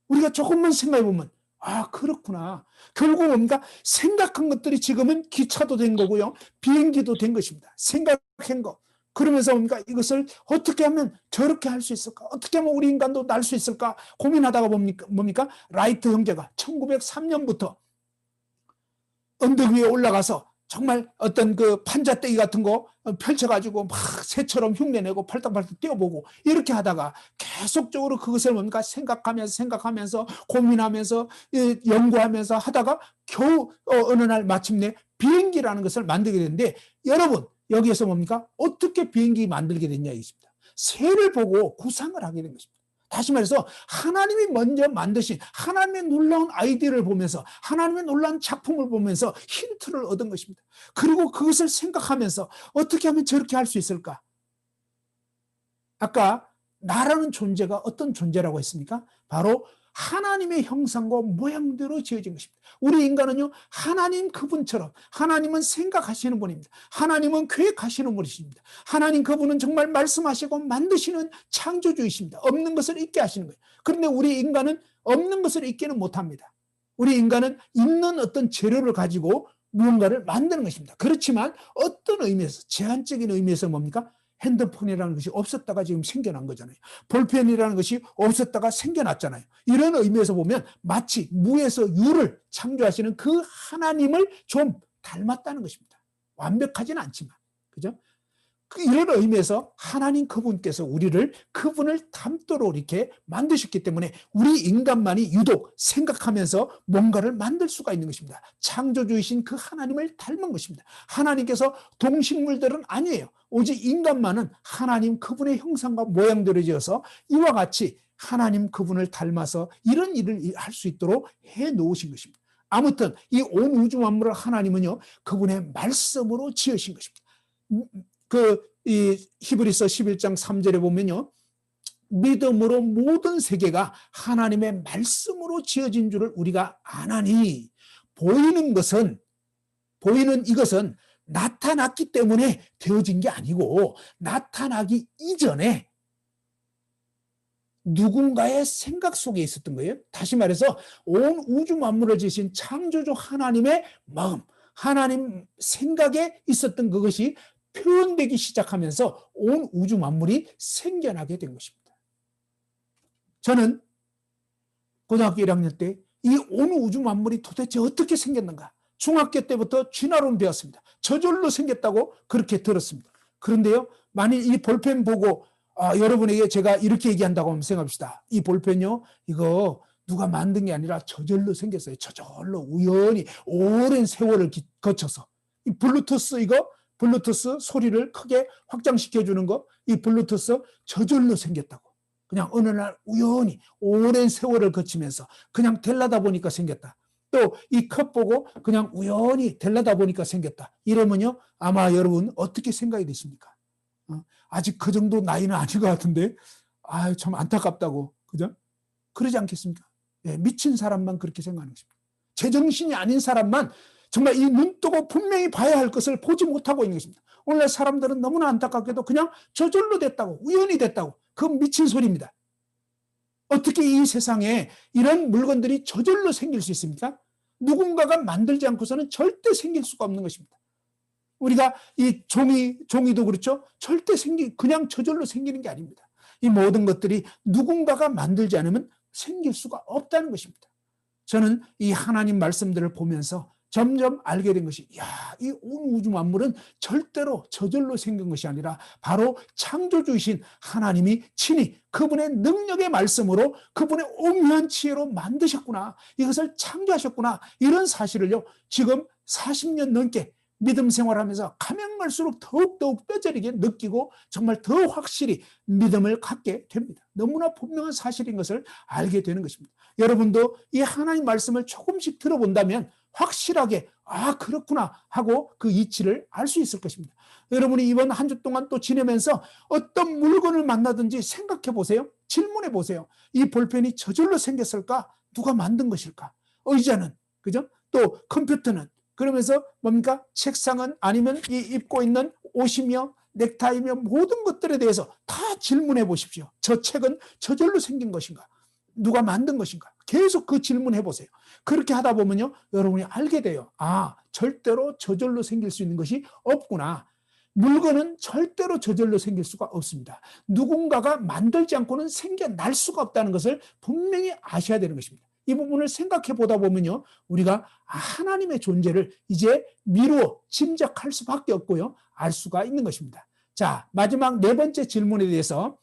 Speaker 1: 우리가 조금만 생각해 보면, 아, 그렇구나. 결국 뭡니까? 생각한 것들이 지금은 기차도 된 거고요. 비행기도 된 것입니다. 생각한 거. 그러면서 뭡니까? 이것을 어떻게 하면 저렇게 할 수 있을까? 어떻게 하면 우리 인간도 날 수 있을까? 고민하다가 뭡니까? 라이트 형제가 1903년부터 언덕 위에 올라가서 정말 어떤 그 판자떼기 같은 거 펼쳐가지고 막 새처럼 흉내내고 팔딱팔딱 뛰어보고 이렇게 하다가 계속적으로 그것을 뭡니까? 생각하면서 고민하면서 연구하면서 하다가 겨우 어느 날 마침내 비행기라는 것을 만들게 되는데, 여러분 여기에서 뭡니까? 어떻게 비행기 만들게 됐냐 이것입니다. 새를 보고 구상을 하게 된 것입니다. 다시 말해서 하나님이 먼저 만드신 하나님의 놀라운 아이디어를 보면서, 하나님의 놀라운 작품을 보면서 힌트를 얻은 것입니다. 그리고 그것을 생각하면서 어떻게 하면 저렇게 할 수 있을까? 아까 나라는 존재가 어떤 존재라고 했습니까? 바로 하나님의 형상과 모양대로 지어진 것입니다. 우리 인간은요, 하나님 그분처럼, 하나님은 생각하시는 분입니다. 하나님은 계획하시는 분이십니다. 하나님 그분은 정말 말씀하시고 만드시는 창조주이십니다. 없는 것을 있게 하시는 거예요. 그런데 우리 인간은 없는 것을 있게는 못합니다. 우리 인간은 있는 어떤 재료를 가지고 무언가를 만드는 것입니다. 그렇지만 어떤 의미에서, 제한적인 의미에서 뭡니까? 핸드폰이라는 것이 없었다가 지금 생겨난 거잖아요. 볼펜이라는 것이 없었다가 생겨났잖아요. 이런 의미에서 보면 마치 무에서 유를 창조하시는 그 하나님을 좀 닮았다는 것입니다. 완벽하지는 않지만, 그죠? 이런 의미에서 하나님 그분께서 우리를 그분을 닮도록 이렇게 만드셨기 때문에 우리 인간만이 유독 생각하면서 뭔가를 만들 수가 있는 것입니다. 창조주이신 그 하나님을 닮은 것입니다. 하나님께서 동식물들은 아니에요. 오직 인간만은 하나님 그분의 형상과 모양대로 지어서 이와 같이 하나님 그분을 닮아서 이런 일을 할 수 있도록 해 놓으신 것입니다. 아무튼 이 온 우주 만물을 하나님은요, 그분의 말씀으로 지으신 것입니다. 이 히브리서 11장 3절에 보면요, 믿음으로 모든 세계가 하나님의 말씀으로 지어진 줄을 우리가 아나니 보이는 이것은 나타났기 때문에 되어진 게 아니고 나타나기 이전에 누군가의 생각 속에 있었던 거예요. 다시 말해서 온 우주 만물을 지으신 창조주 하나님의 마음, 하나님 생각에 있었던 그것이 표현되기 시작하면서 온 우주 만물이 생겨나게 된 것입니다. 저는 고등학교 1학년 때 이 온 우주 만물이 도대체 어떻게 생겼는가? 중학교 때부터 쥐나론 배웠습니다. 저절로 생겼다고 그렇게 들었습니다. 그런데요, 만일 이 볼펜 보고 여러분에게 제가 이렇게 얘기한다고 한번 생각합시다. 이 볼펜요, 이거 누가 만든 게 아니라 저절로 생겼어요. 저절로 우연히 오랜 세월을 거쳐서. 이 블루투스 소리를 크게 확장시켜 주는 거, 이 블루투스 저절로 생겼다고. 그냥 어느 날 우연히 오랜 세월을 거치면서 그냥 될라다 보니까 생겼다. 또 이 컵 보고 그냥 우연히 될라다 보니까 생겼다. 이러면요, 아마 여러분 어떻게 생각이 되십니까? 아직 그 정도 나이는 아닌 것 같은데, 참 안타깝다고, 그죠? 그러지 않겠습니까? 예, 미친 사람만 그렇게 생각하는 것입니다. 제정신이 아닌 사람만 정말 이 눈 뜨고 분명히 봐야 할 것을 보지 못하고 있는 것입니다. 오늘날 사람들은 너무나 안타깝게도 그냥 저절로 됐다고, 우연히 됐다고, 그건 미친 소리입니다. 어떻게 이 세상에 이런 물건들이 저절로 생길 수 있습니까? 누군가가 만들지 않고서는 절대 생길 수가 없는 것입니다. 우리가 이 종이도 그렇죠? 절대 그냥 저절로 생기는 게 아닙니다. 이 모든 것들이 누군가가 만들지 않으면 생길 수가 없다는 것입니다. 저는 이 하나님 말씀들을 보면서 점점 알게 된 것이, 이 온 우주 만물은 절대로 저절로 생긴 것이 아니라 바로 창조주이신 하나님이 친히 그분의 능력의 말씀으로 그분의 오묘한 지혜로 만드셨구나, 이것을 창조하셨구나, 이런 사실을요, 지금 40년 넘게 믿음 생활하면서 가면 갈수록 더욱더욱 뼈저리게 느끼고 정말 더 확실히 믿음을 갖게 됩니다. 너무나 분명한 사실인 것을 알게 되는 것입니다. 여러분도 이 하나님 말씀을 조금씩 들어본다면 확실하게 그렇구나 하고 그 이치를 알 수 있을 것입니다. 여러분이 이번 한 주 동안 또 지내면서 어떤 물건을 만나든지 생각해 보세요. 질문해 보세요. 이 볼펜이 저절로 생겼을까? 누가 만든 것일까? 의자는, 그죠? 또 컴퓨터는, 그러면서 뭡니까? 책상은, 아니면 이 입고 있는 옷이며 넥타이며 모든 것들에 대해서 다 질문해 보십시오. 저 책은 저절로 생긴 것인가? 누가 만든 것인가? 계속 그 질문해 보세요. 그렇게 하다 보면요, 여러분이 알게 돼요. 절대로 저절로 생길 수 있는 것이 없구나. 물건은 절대로 저절로 생길 수가 없습니다. 누군가가 만들지 않고는 생겨날 수가 없다는 것을 분명히 아셔야 되는 것입니다. 이 부분을 생각해 보다 보면요, 우리가 하나님의 존재를 이제 미루어 짐작할 수밖에 없고요, 알 수가 있는 것입니다. 자, 마지막 네 번째 질문에 대해서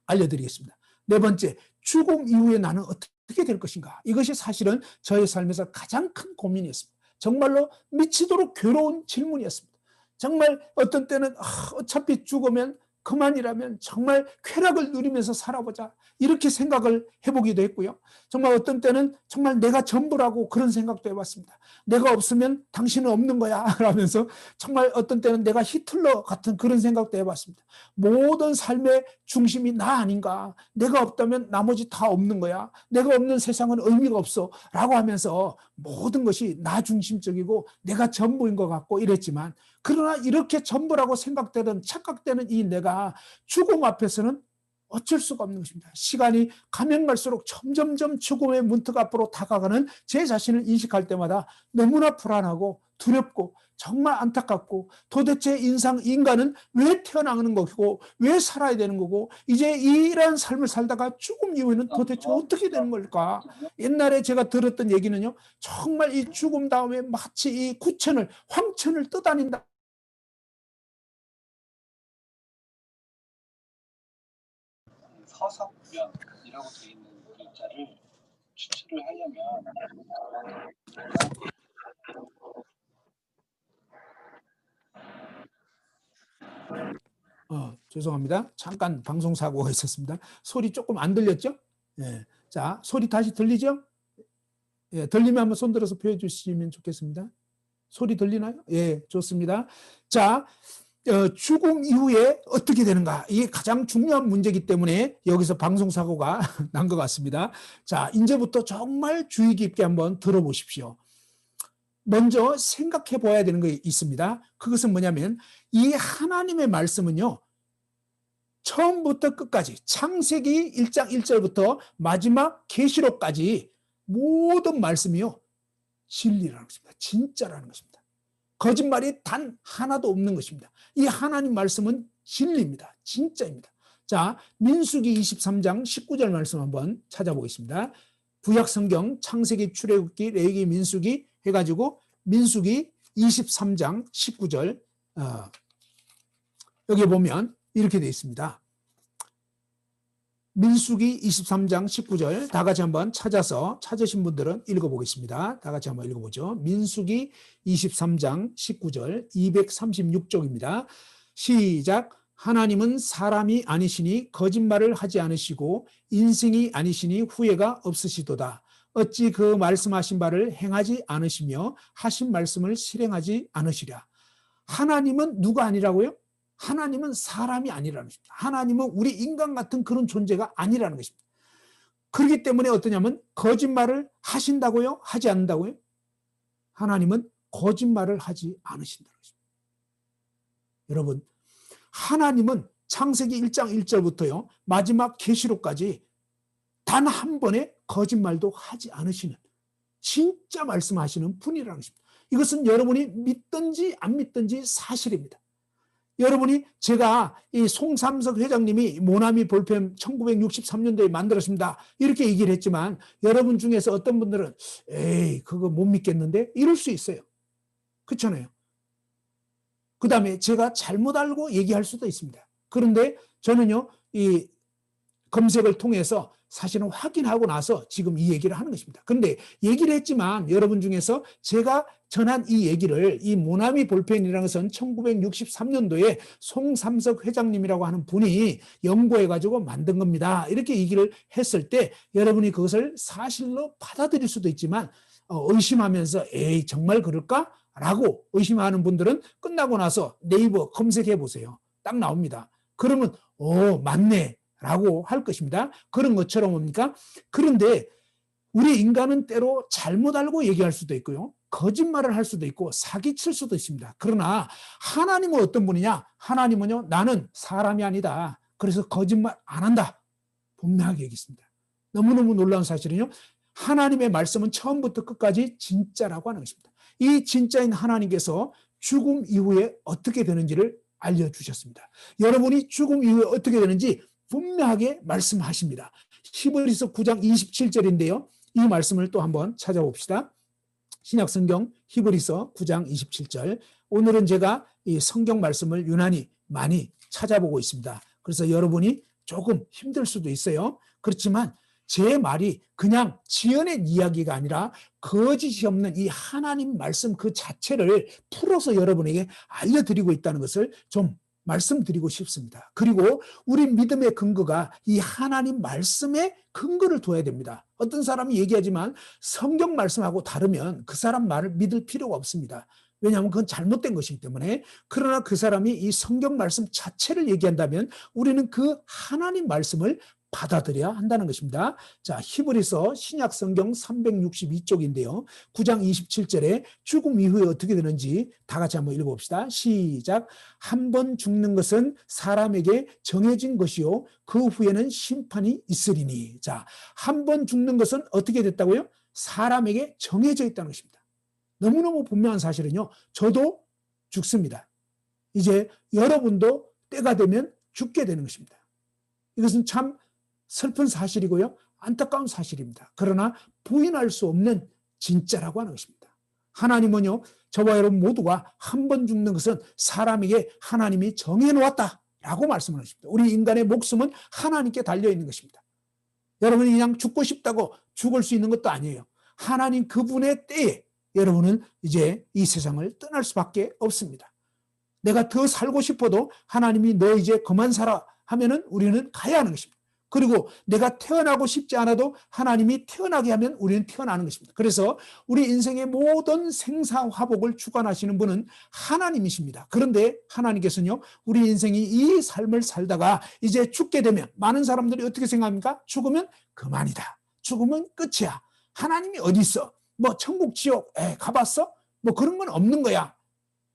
Speaker 1: 알려드리겠습니다. 네 번째, 죽음 이후에 나는 어떻게 될 것인가? 이것이 사실은 저의 삶에서 가장 큰 고민이었습니다. 정말로 미치도록 괴로운 질문이었습니다. 정말 어떤 때는 어차피 죽으면 그만이라면 정말 쾌락을 누리면서 살아보자, 이렇게 생각을 해보기도 했고요. 정말 어떤 때는 정말 내가 전부라고 그런 생각도 해봤습니다. 내가 없으면 당신은 없는 거야 라면서 정말 어떤 때는 내가 히틀러 같은 그런 생각도 해봤습니다. 모든 삶의 중심이 나 아닌가, 내가 없다면 나머지 다 없는 거야, 내가 없는 세상은 의미가 없어 라고 하면서 모든 것이 나 중심적이고 내가 전부인 것 같고 이랬지만, 그러나 이렇게 전부라고 생각되던, 착각되는 이 내가 죽음 앞에서는 어쩔 수가 없는 것입니다. 시간이 가면 갈수록 점점점 죽음의 문턱 앞으로 다가가는 제 자신을 인식할 때마다 너무나 불안하고 두렵고 정말 안타깝고, 도대체 인간은 왜 태어나는 것이고 왜 살아야 되는 거고, 이제 이러한 삶을 살다가 죽음 이후에는 도대체 어떻게 되는 걸까? 옛날에 제가 들었던 얘기는요, 정말 이 죽음 다음에 마치 이 황천을 떠다닌다.
Speaker 2: 서석면이라고 되어 있는 글자를 추출을 하려면
Speaker 1: 죄송합니다. 잠깐 방송 사고가 있었습니다. 소리 조금 안 들렸죠? 예. 자, 소리 다시 들리죠? 예, 들리면 한번 손 들어서 표해 주시면 좋겠습니다. 소리 들리나요? 예, 좋습니다. 자, 죽음 이후에 어떻게 되는가? 이게 가장 중요한 문제이기 때문에 여기서 방송 사고가 난 것 같습니다. 자, 이제부터 정말 주의 깊게 한번 들어보십시오. 먼저 생각해 봐야 되는 게 있습니다. 그것은 뭐냐면 이 하나님의 말씀은요, 처음부터 끝까지 창세기 1장 1절부터 마지막 계시록까지 모든 말씀이요 진리라는 것입니다. 진짜라는 것입니다. 거짓말이 단 하나도 없는 것입니다. 이 하나님 말씀은 진리입니다. 진짜입니다. 자, 민수기 23장 19절 말씀 한번 찾아보겠습니다. 구약 성경 창세기, 출애굽기, 레위기, 민수기 해가지고 민수기 23장 19절 여기 보면 이렇게 되어 있습니다. 민수기 23장 19절 다 같이 한번 찾으신 분들은 읽어보겠습니다. 다 같이 한번 읽어보죠. 민수기 23장 19절 236쪽입니다. 시작. 하나님은 사람이 아니시니 거짓말을 하지 않으시고 인생이 아니시니 후회가 없으시도다. 어찌 그 말씀하신 바를 행하지 않으시며 하신 말씀을 실행하지 않으시랴. 하나님은 누가 아니라고요? 하나님은 사람이 아니라는 것입니다. 하나님은 우리 인간 같은 그런 존재가 아니라는 것입니다. 그렇기 때문에 어떠냐면 거짓말을 하신다고요? 하지 않는다고요? 하나님은 거짓말을 하지 않으신다는 것입니다. 여러분, 하나님은 창세기 1장 1절부터요 마지막 계시록까지 단 한 번의 거짓말도 하지 않으시는 진짜 말씀하시는 분이라는 것입니다. 이것은 여러분이 믿든지 안 믿든지 사실입니다. 여러분이 제가 이 송삼석 회장님이 모나미 볼펜 1963년도에 만들었습니다. 이렇게 얘기를 했지만 여러분 중에서 어떤 분들은 에이 그거 못 믿겠는데 이럴 수 있어요. 그렇잖아요. 그 다음에 제가 잘못 알고 얘기할 수도 있습니다. 그런데 저는요 이 검색을 통해서 사실은 확인하고 나서 지금 이 얘기를 하는 것입니다. 그런데 얘기를 했지만 여러분 중에서 제가 전한 이 얘기를 이 모나미 볼펜이라는 것은 1963년도에 송삼석 회장님이라고 하는 분이 연구해가지고 만든 겁니다. 이렇게 얘기를 했을 때 여러분이 그것을 사실로 받아들일 수도 있지만 의심하면서 에이 정말 그럴까? 라고 의심하는 분들은 끝나고 나서 네이버 검색해 보세요. 딱 나옵니다. 그러면 맞네 라고 할 것입니다. 그런 것처럼 뭡니까? 그런데 우리 인간은 때로 잘못 알고 얘기할 수도 있고요. 거짓말을 할 수도 있고 사기칠 수도 있습니다. 그러나 하나님은 어떤 분이냐? 하나님은요 나는 사람이 아니다. 그래서 거짓말 안 한다. 분명하게 얘기했습니다. 너무너무 놀라운 사실은요. 하나님의 말씀은 처음부터 끝까지 진짜라고 하는 것입니다. 이 진짜인 하나님께서 죽음 이후에 어떻게 되는지를 알려주셨습니다. 여러분이 죽음 이후에 어떻게 되는지 분명하게 말씀하십니다. 히브리서 9장 27절인데요. 이 말씀을 또 한번 찾아봅시다. 신약성경 히브리서 9장 27절. 오늘은 제가 이 성경 말씀을 유난히 많이 찾아보고 있습니다. 그래서 여러분이 조금 힘들 수도 있어요. 그렇지만 제 말이 그냥 지어낸 이야기가 아니라 거짓이 없는 이 하나님 말씀 그 자체를 풀어서 여러분에게 알려드리고 있다는 것을 좀 말씀드리고 싶습니다. 그리고 우리 믿음의 근거가 이 하나님 말씀에 근거를 둬야 됩니다. 어떤 사람이 얘기하지만 성경 말씀하고 다르면 그 사람 말을 믿을 필요가 없습니다. 왜냐하면 그건 잘못된 것이기 때문에. 그러나 그 사람이 이 성경 말씀 자체를 얘기한다면 우리는 그 하나님 말씀을 받아들여야 한다는 것입니다. 자, 히브리서 신약 성경 362쪽인데요. 9장 27절에 죽음 이후에 어떻게 되는지 다 같이 한번 읽어봅시다. 시작. 한 번 죽는 것은 사람에게 정해진 것이요 그 후에는 심판이 있으리니. 자, 한 번 죽는 것은 어떻게 됐다고요? 사람에게 정해져 있다는 것입니다. 너무너무 분명한 사실은요. 저도 죽습니다. 이제 여러분도 때가 되면 죽게 되는 것입니다. 이것은 참 슬픈 사실이고요. 안타까운 사실입니다. 그러나 부인할 수 없는 진짜라고 하는 것입니다. 하나님은요. 저와 여러분 모두가 한 번 죽는 것은 사람에게 하나님이 정해놓았다라고 말씀하십니다. 우리 인간의 목숨은 하나님께 달려있는 것입니다. 여러분이 그냥 죽고 싶다고 죽을 수 있는 것도 아니에요. 하나님 그분의 때에 여러분은 이제 이 세상을 떠날 수밖에 없습니다. 내가 더 살고 싶어도 하나님이 너 이제 그만 살아 하면은 우리는 가야 하는 것입니다. 그리고 내가 태어나고 싶지 않아도 하나님이 태어나게 하면 우리는 태어나는 것입니다. 그래서 우리 인생의 모든 생사화복을 주관하시는 분은 하나님이십니다. 그런데 하나님께서는요, 우리 인생이 이 삶을 살다가 이제 죽게 되면 많은 사람들이 어떻게 생각합니까? 죽으면 그만이다. 죽으면 끝이야. 하나님이 어디 있어? 뭐 천국 지옥 가봤어? 뭐 그런 건 없는 거야.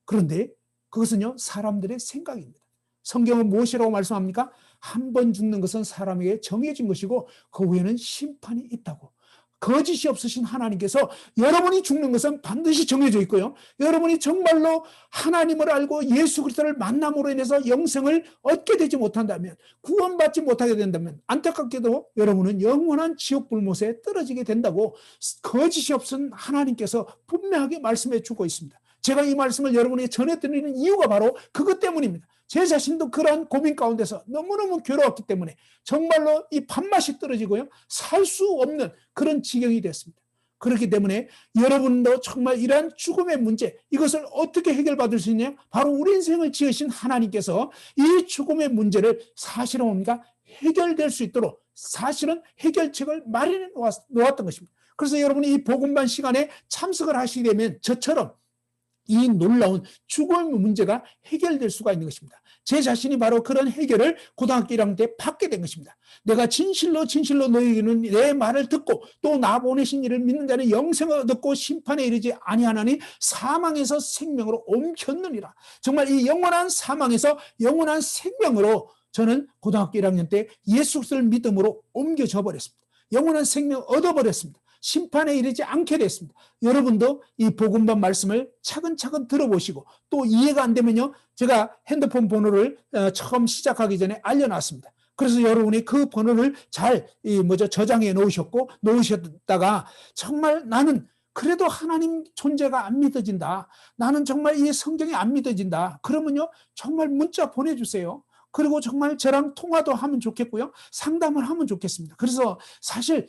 Speaker 1: 그런데 그것은요, 사람들의 생각입니다. 성경은 무엇이라고 말씀합니까? 한 번 죽는 것은 사람에게 정해진 것이고 그 후에는 심판이 있다고. 거짓이 없으신 하나님께서 여러분이 죽는 것은 반드시 정해져 있고요. 여러분이 정말로 하나님을 알고 예수 그리스도를 만남으로 인해서 영생을 얻게 되지 못한다면, 구원받지 못하게 된다면 안타깝게도 여러분은 영원한 지옥 불못에 떨어지게 된다고 거짓이 없은 하나님께서 분명하게 말씀해 주고 있습니다. 제가 이 말씀을 여러분에게 전해드리는 이유가 바로 그것 때문입니다. 제 자신도 그러한 고민 가운데서 너무너무 괴로웠기 때문에 정말로 이 밥맛이 떨어지고요, 살 수 없는 그런 지경이 됐습니다. 그렇기 때문에 여러분도 정말 이러한 죽음의 문제, 이것을 어떻게 해결받을 수 있냐? 바로 우리 인생을 지으신 하나님께서 이 죽음의 문제를 사실은 뭡니까? 해결될 수 있도록 사실은 해결책을 마련해 놓았던 것입니다. 그래서 여러분이 이 복음반 시간에 참석을 하시게 되면 저처럼 이 놀라운 죽음의 문제가 해결될 수가 있는 것입니다. 제 자신이 바로 그런 해결을 고등학교 1학년 때 받게 된 것입니다. 내가 진실로 너희에게는 내 말을 듣고 또 나 보내신 이를 믿는 자는 영생을 얻고 심판에 이르지 아니하나니 사망에서 생명으로 옮겼느니라. 정말 이 영원한 사망에서 영원한 생명으로 저는 고등학교 1학년 때 예수 그리스도를 믿음으로 옮겨져 버렸습니다. 영원한 생명 얻어버렸습니다. 심판에 이르지 않게 됐습니다. 여러분도 이 복음반 말씀을 차근차근 들어보시고 또 이해가 안 되면요, 제가 핸드폰 번호를 처음 시작하기 전에 알려놨습니다. 그래서 여러분이 그 번호를 잘 저장해 놓으셨다가 정말 나는 그래도 하나님 존재가 안 믿어진다, 나는 정말 이 성경이 안 믿어진다, 그러면요 정말 문자 보내주세요. 그리고 정말 저랑 통화도 하면 좋겠고요, 상담을 하면 좋겠습니다. 그래서 사실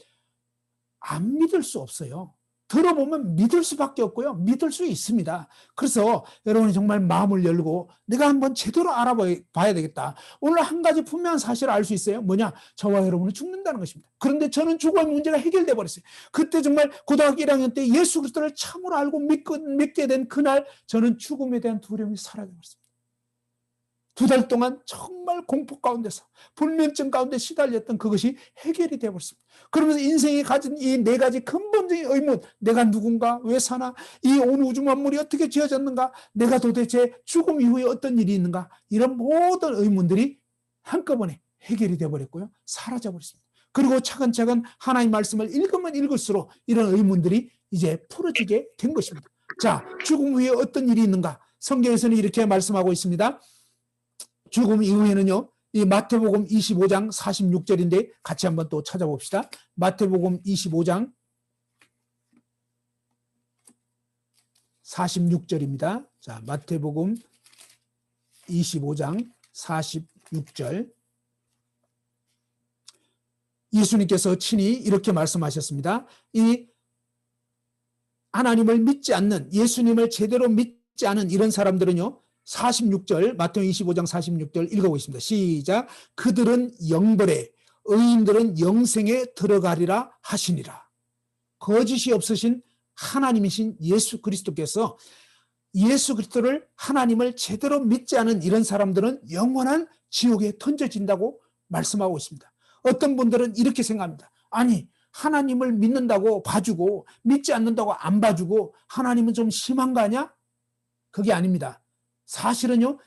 Speaker 1: 안 믿을 수 없어요. 들어보면 믿을 수밖에 없고요, 믿을 수 있습니다. 그래서 여러분이 정말 마음을 열고 내가 한번 제대로 알아봐야 되겠다. 오늘 한 가지 분명한 사실을 알 수 있어요. 뭐냐? 저와 여러분은 죽는다는 것입니다. 그런데 저는 죽음의 문제가 해결돼 버렸어요. 그때 정말 고등학교 1학년 때 예수 그리스도를 참으로 알고 믿게 된 그날 저는 죽음에 대한 두려움이 사라져 버렸습니다. 2달 동안 정말 공포 가운데서 불면증 가운데 시달렸던 그것이 해결이 되어버렸습니다. 그러면서 인생이 가진 이 4가지 근본적인 의문, 내가 누군가, 왜 사나, 이 온 우주 만물이 어떻게 지어졌는가, 내가 도대체 죽음 이후에 어떤 일이 있는가, 이런 모든 의문들이 한꺼번에 해결이 되어버렸고요, 사라져버렸습니다. 그리고 차근차근 하나님 말씀을 읽으면 읽을수록 이런 의문들이 이제 풀어지게 된 것입니다. 자, 죽음 후에 어떤 일이 있는가? 성경에서는 이렇게 말씀하고 있습니다. 죽음 이후에는요, 이 마태복음 25장 46절인데 같이 한번 또 찾아봅시다. 마태복음 25장 46절입니다. 자, 마태복음 25장 46절. 예수님께서 친히 이렇게 말씀하셨습니다. 이 하나님을 믿지 않는, 예수님을 제대로 믿지 않은 이런 사람들은요, 46절, 마태복음 25장 46절 읽어보겠습니다. 시작. 그들은 영벌에, 의인들은 영생에 들어가리라 하시니라. 거짓이 없으신 하나님이신 예수 그리스도께서 예수 그리스도를, 하나님을 제대로 믿지 않은 이런 사람들은 영원한 지옥에 던져진다고 말씀하고 있습니다. 어떤 분들은 이렇게 생각합니다. 아니, 하나님을 믿는다고 봐주고 믿지 않는다고 안 봐주고 하나님은 좀 심한 거 아니야? 그게 아닙니다. 사실은요,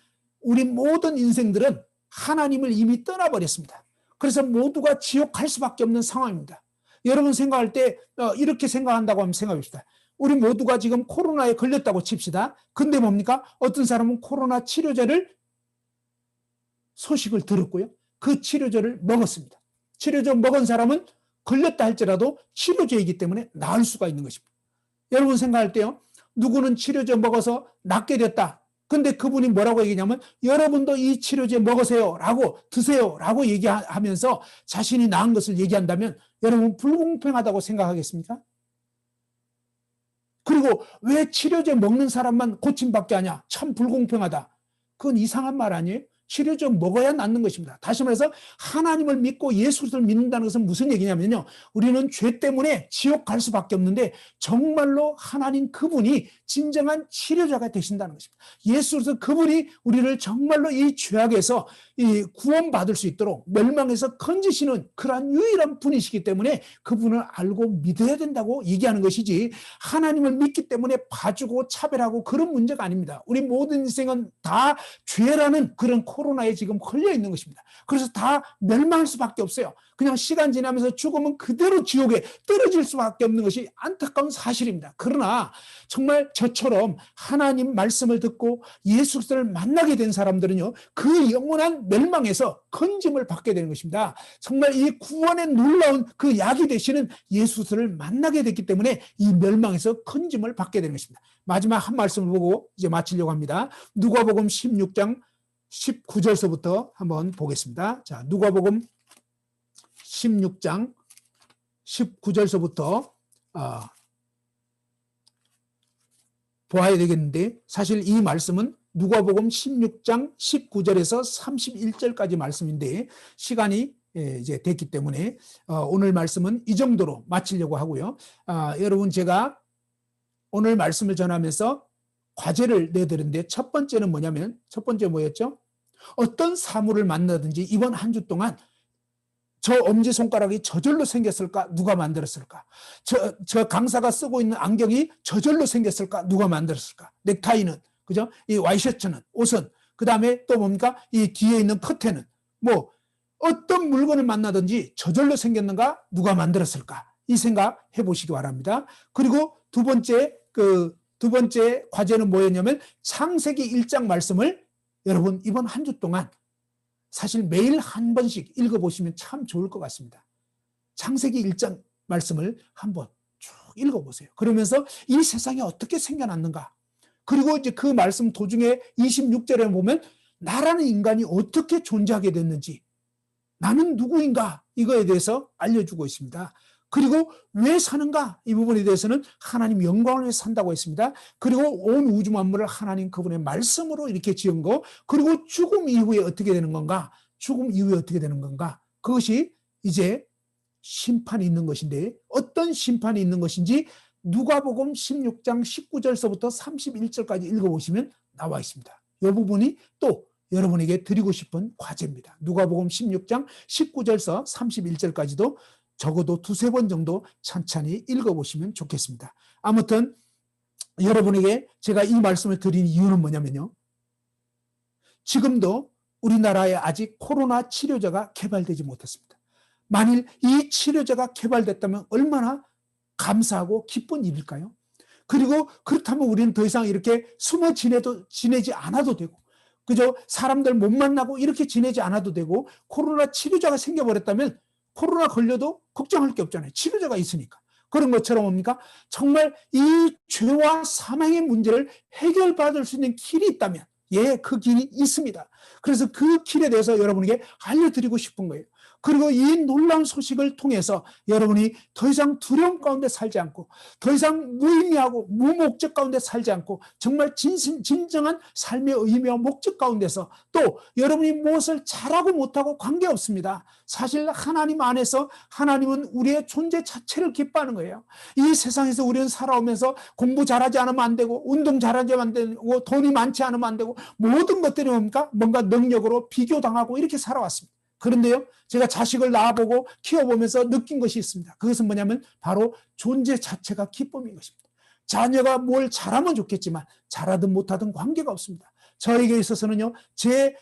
Speaker 1: 우리 모든 인생들은 하나님을 이미 떠나버렸습니다. 그래서 모두가 지옥 갈 수밖에 없는 상황입니다. 여러분 생각할 때 이렇게 생각한다고 하면 생각합시다. 우리 모두가 지금 코로나에 걸렸다고 칩시다. 근데 뭡니까? 어떤 사람은 코로나 치료제를 소식을 들었고요, 그 치료제를 먹었습니다. 치료제 먹은 사람은 걸렸다 할지라도 치료제이기 때문에 나을 수가 있는 것입니다. 여러분 생각할 때요, 누구는 치료제 먹어서 낫게 됐다. 근데 그분이 뭐라고 얘기냐면 여러분도 이 치료제 먹으세요 라고, 드세요 라고 얘기하면서 자신이 나은 것을 얘기한다면 여러분 불공평하다고 생각하겠습니까? 그리고 왜 치료제 먹는 사람만 고침받게 하냐? 참 불공평하다. 그건 이상한 말 아니에요? 치료제 먹어야 낫는 것입니다. 다시 말해서 하나님을 믿고 예수 그리스도를 믿는다는 것은 무슨 얘기냐면요. 우리는 죄 때문에 지옥 갈 수밖에 없는데 정말로 하나님 그분이 진정한 치료자가 되신다는 것입니다. 예수 그리스도 그분이 우리를 정말로 이 죄악에서 이 구원받을 수 있도록 멸망에서 건지시는 그러한 유일한 분이시기 때문에 그분을 알고 믿어야 된다고 얘기하는 것이지, 하나님을 믿기 때문에 봐주고 차별하고 그런 문제가 아닙니다. 우리 모든 인생은 다 죄라는 그런 코로나에 지금 걸려 있는 것입니다. 그래서 다 멸망할 수밖에 없어요. 그냥 시간 지나면서 죽으면 그대로 지옥에 떨어질 수밖에 없는 것이 안타까운 사실입니다. 그러나 정말 저처럼 하나님 말씀을 듣고 예수 그리스도를 만나게 된 사람들은요, 그 영원한 멸망에서 건짐을 받게 되는 것입니다. 정말 이 구원의 놀라운 그 약이 되시는 예수 그리스도를 만나게 됐기 때문에 이 멸망에서 건짐을 받게 되는 것입니다. 마지막 한 말씀을 보고 이제 마치려고 합니다. 누가복음 16장 19절서부터 한번 보겠습니다. 자, 누가복음 16장 19절서부터 보아야 되겠는데, 사실 이 말씀은 누가복음 16장 19절에서 31절까지 말씀인데 시간이 이제 됐기 때문에 오늘 말씀은 이 정도로 마치려고 하고요. 여러분, 제가 오늘 말씀을 전하면서 과제를 내드렸는데 첫 번째는 뭐냐면, 첫 번째 뭐였죠? 어떤 사물을 만나든지 이번 한 주 동안 저 엄지손가락이 저절로 생겼을까? 누가 만들었을까? 저 강사가 쓰고 있는 안경이 저절로 생겼을까? 누가 만들었을까? 넥타이는, 그죠? 이 와이셔츠는, 옷은, 그 다음에 또 뭡니까? 이 뒤에 있는 커튼은, 뭐, 어떤 물건을 만나든지 저절로 생겼는가? 누가 만들었을까? 이 생각 해보시기 바랍니다. 그리고 두 번째 과제는 뭐였냐면, 창세기 1장 말씀을 여러분 이번 한 주 동안 사실 매일 한 번씩 읽어보시면 참 좋을 것 같습니다. 창세기 1장 말씀을 한번 쭉 읽어보세요. 그러면서 이 세상이 어떻게 생겨났는가, 그리고 이제 그 말씀 도중에 26절에 보면 나라는 인간이 어떻게 존재하게 됐는지, 나는 누구인가, 이거에 대해서 알려주고 있습니다. 그리고 왜 사는가, 이 부분에 대해서는 하나님 영광을 위해서 산다고 했습니다. 그리고 온 우주 만물을 하나님 그분의 말씀으로 이렇게 지은 거, 그리고 죽음 이후에 어떻게 되는 건가, 죽음 이후에 어떻게 되는 건가, 그것이 이제 심판이 있는 것인데 어떤 심판이 있는 것인지 누가복음 16장 19절서부터 31절까지 읽어보시면 나와 있습니다. 이 부분이 또 여러분에게 드리고 싶은 과제입니다. 누가복음 16장 19절서 31절까지도 적어도 두세 번 정도 천천히 읽어보시면 좋겠습니다. 아무튼 여러분에게 제가 이 말씀을 드린 이유는 뭐냐면요, 지금도 우리나라에 아직 코로나 치료제가 개발되지 못했습니다. 만일 이 치료제가 개발됐다면 얼마나 감사하고 기쁜 일일까요? 그리고 그렇다면 우리는 더 이상 이렇게 숨어 지내지 않아도 되고, 그저 사람들 못 만나고 이렇게 지내지 않아도 되고, 코로나 치료제가 생겨버렸다면 코로나 걸려도 걱정할 게 없잖아요. 치료제가 있으니까. 그런 것처럼 뭡니까? 정말 이 죄와 사망의 문제를 해결받을 수 있는 길이 있다면, 예, 그 길이 있습니다. 그래서 그 길에 대해서 여러분에게 알려드리고 싶은 거예요. 그리고 이 놀라운 소식을 통해서 여러분이 더 이상 두려움 가운데 살지 않고, 더 이상 무의미하고 무목적 가운데 살지 않고, 정말 진정한 삶의 의미와 목적 가운데서, 또 여러분이 무엇을 잘하고 못하고 관계없습니다. 사실 하나님 안에서 하나님은 우리의 존재 자체를 기뻐하는 거예요. 이 세상에서 우리는 살아오면서 공부 잘하지 않으면 안 되고, 운동 잘하지 않으면 안 되고, 돈이 많지 않으면 안 되고, 모든 것들이 뭡니까? 뭔가 능력으로 비교당하고 이렇게 살아왔습니다. 그런데요, 제가 자식을 낳아보고 키워보면서 느낀 것이 있습니다. 그것은 뭐냐면 바로 존재 자체가 기쁨인 것입니다. 자녀가 뭘 잘하면 좋겠지만 잘하든 못하든 관계가 없습니다. 저에게 있어서는요, 제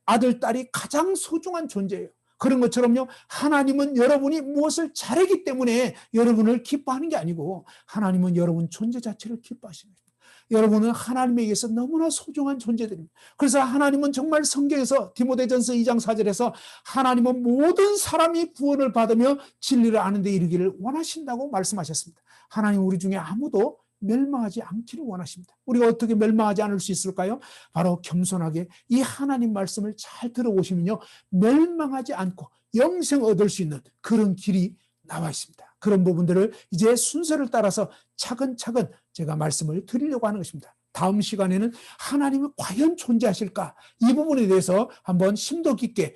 Speaker 1: 아들, 딸이 가장 소중한 존재예요. 그런 것처럼요, 하나님은 여러분이 무엇을 잘하기 때문에 여러분을 기뻐하는 게 아니고, 하나님은 여러분 존재 자체를 기뻐하시는 거예요. 여러분은 하나님에게서 너무나 소중한 존재들입니다. 그래서 하나님은 정말 성경에서 디모데전서 2장 4절에서 하나님은 모든 사람이 구원을 받으며 진리를 아는 데 이르기를 원하신다고 말씀하셨습니다. 하나님 우리 중에 아무도 멸망하지 않기를 원하십니다. 우리가 어떻게 멸망하지 않을 수 있을까요? 바로 겸손하게 이 하나님 말씀을 잘 들어보시면요, 멸망하지 않고 영생 얻을 수 있는 그런 길이 나와 있습니다. 그런 부분들을 이제 순서를 따라서 차근차근 제가 말씀을 드리려고 하는 것입니다. 다음 시간에는 하나님이 과연 존재하실까? 이 부분에 대해서 한번 심도 깊게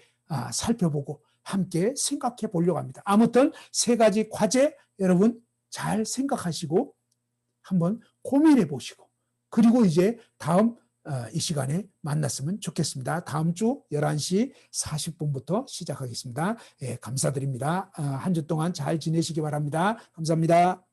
Speaker 1: 살펴보고 함께 생각해 보려고 합니다. 아무튼 세 가지 과제 여러분 잘 생각하시고 한번 고민해 보시고 그리고 이제 다음 이 시간에 만났으면 좋겠습니다. 다음 주 11시 40분부터 시작하겠습니다. 예, 감사드립니다. 한 주 동안 잘 지내시기 바랍니다. 감사합니다.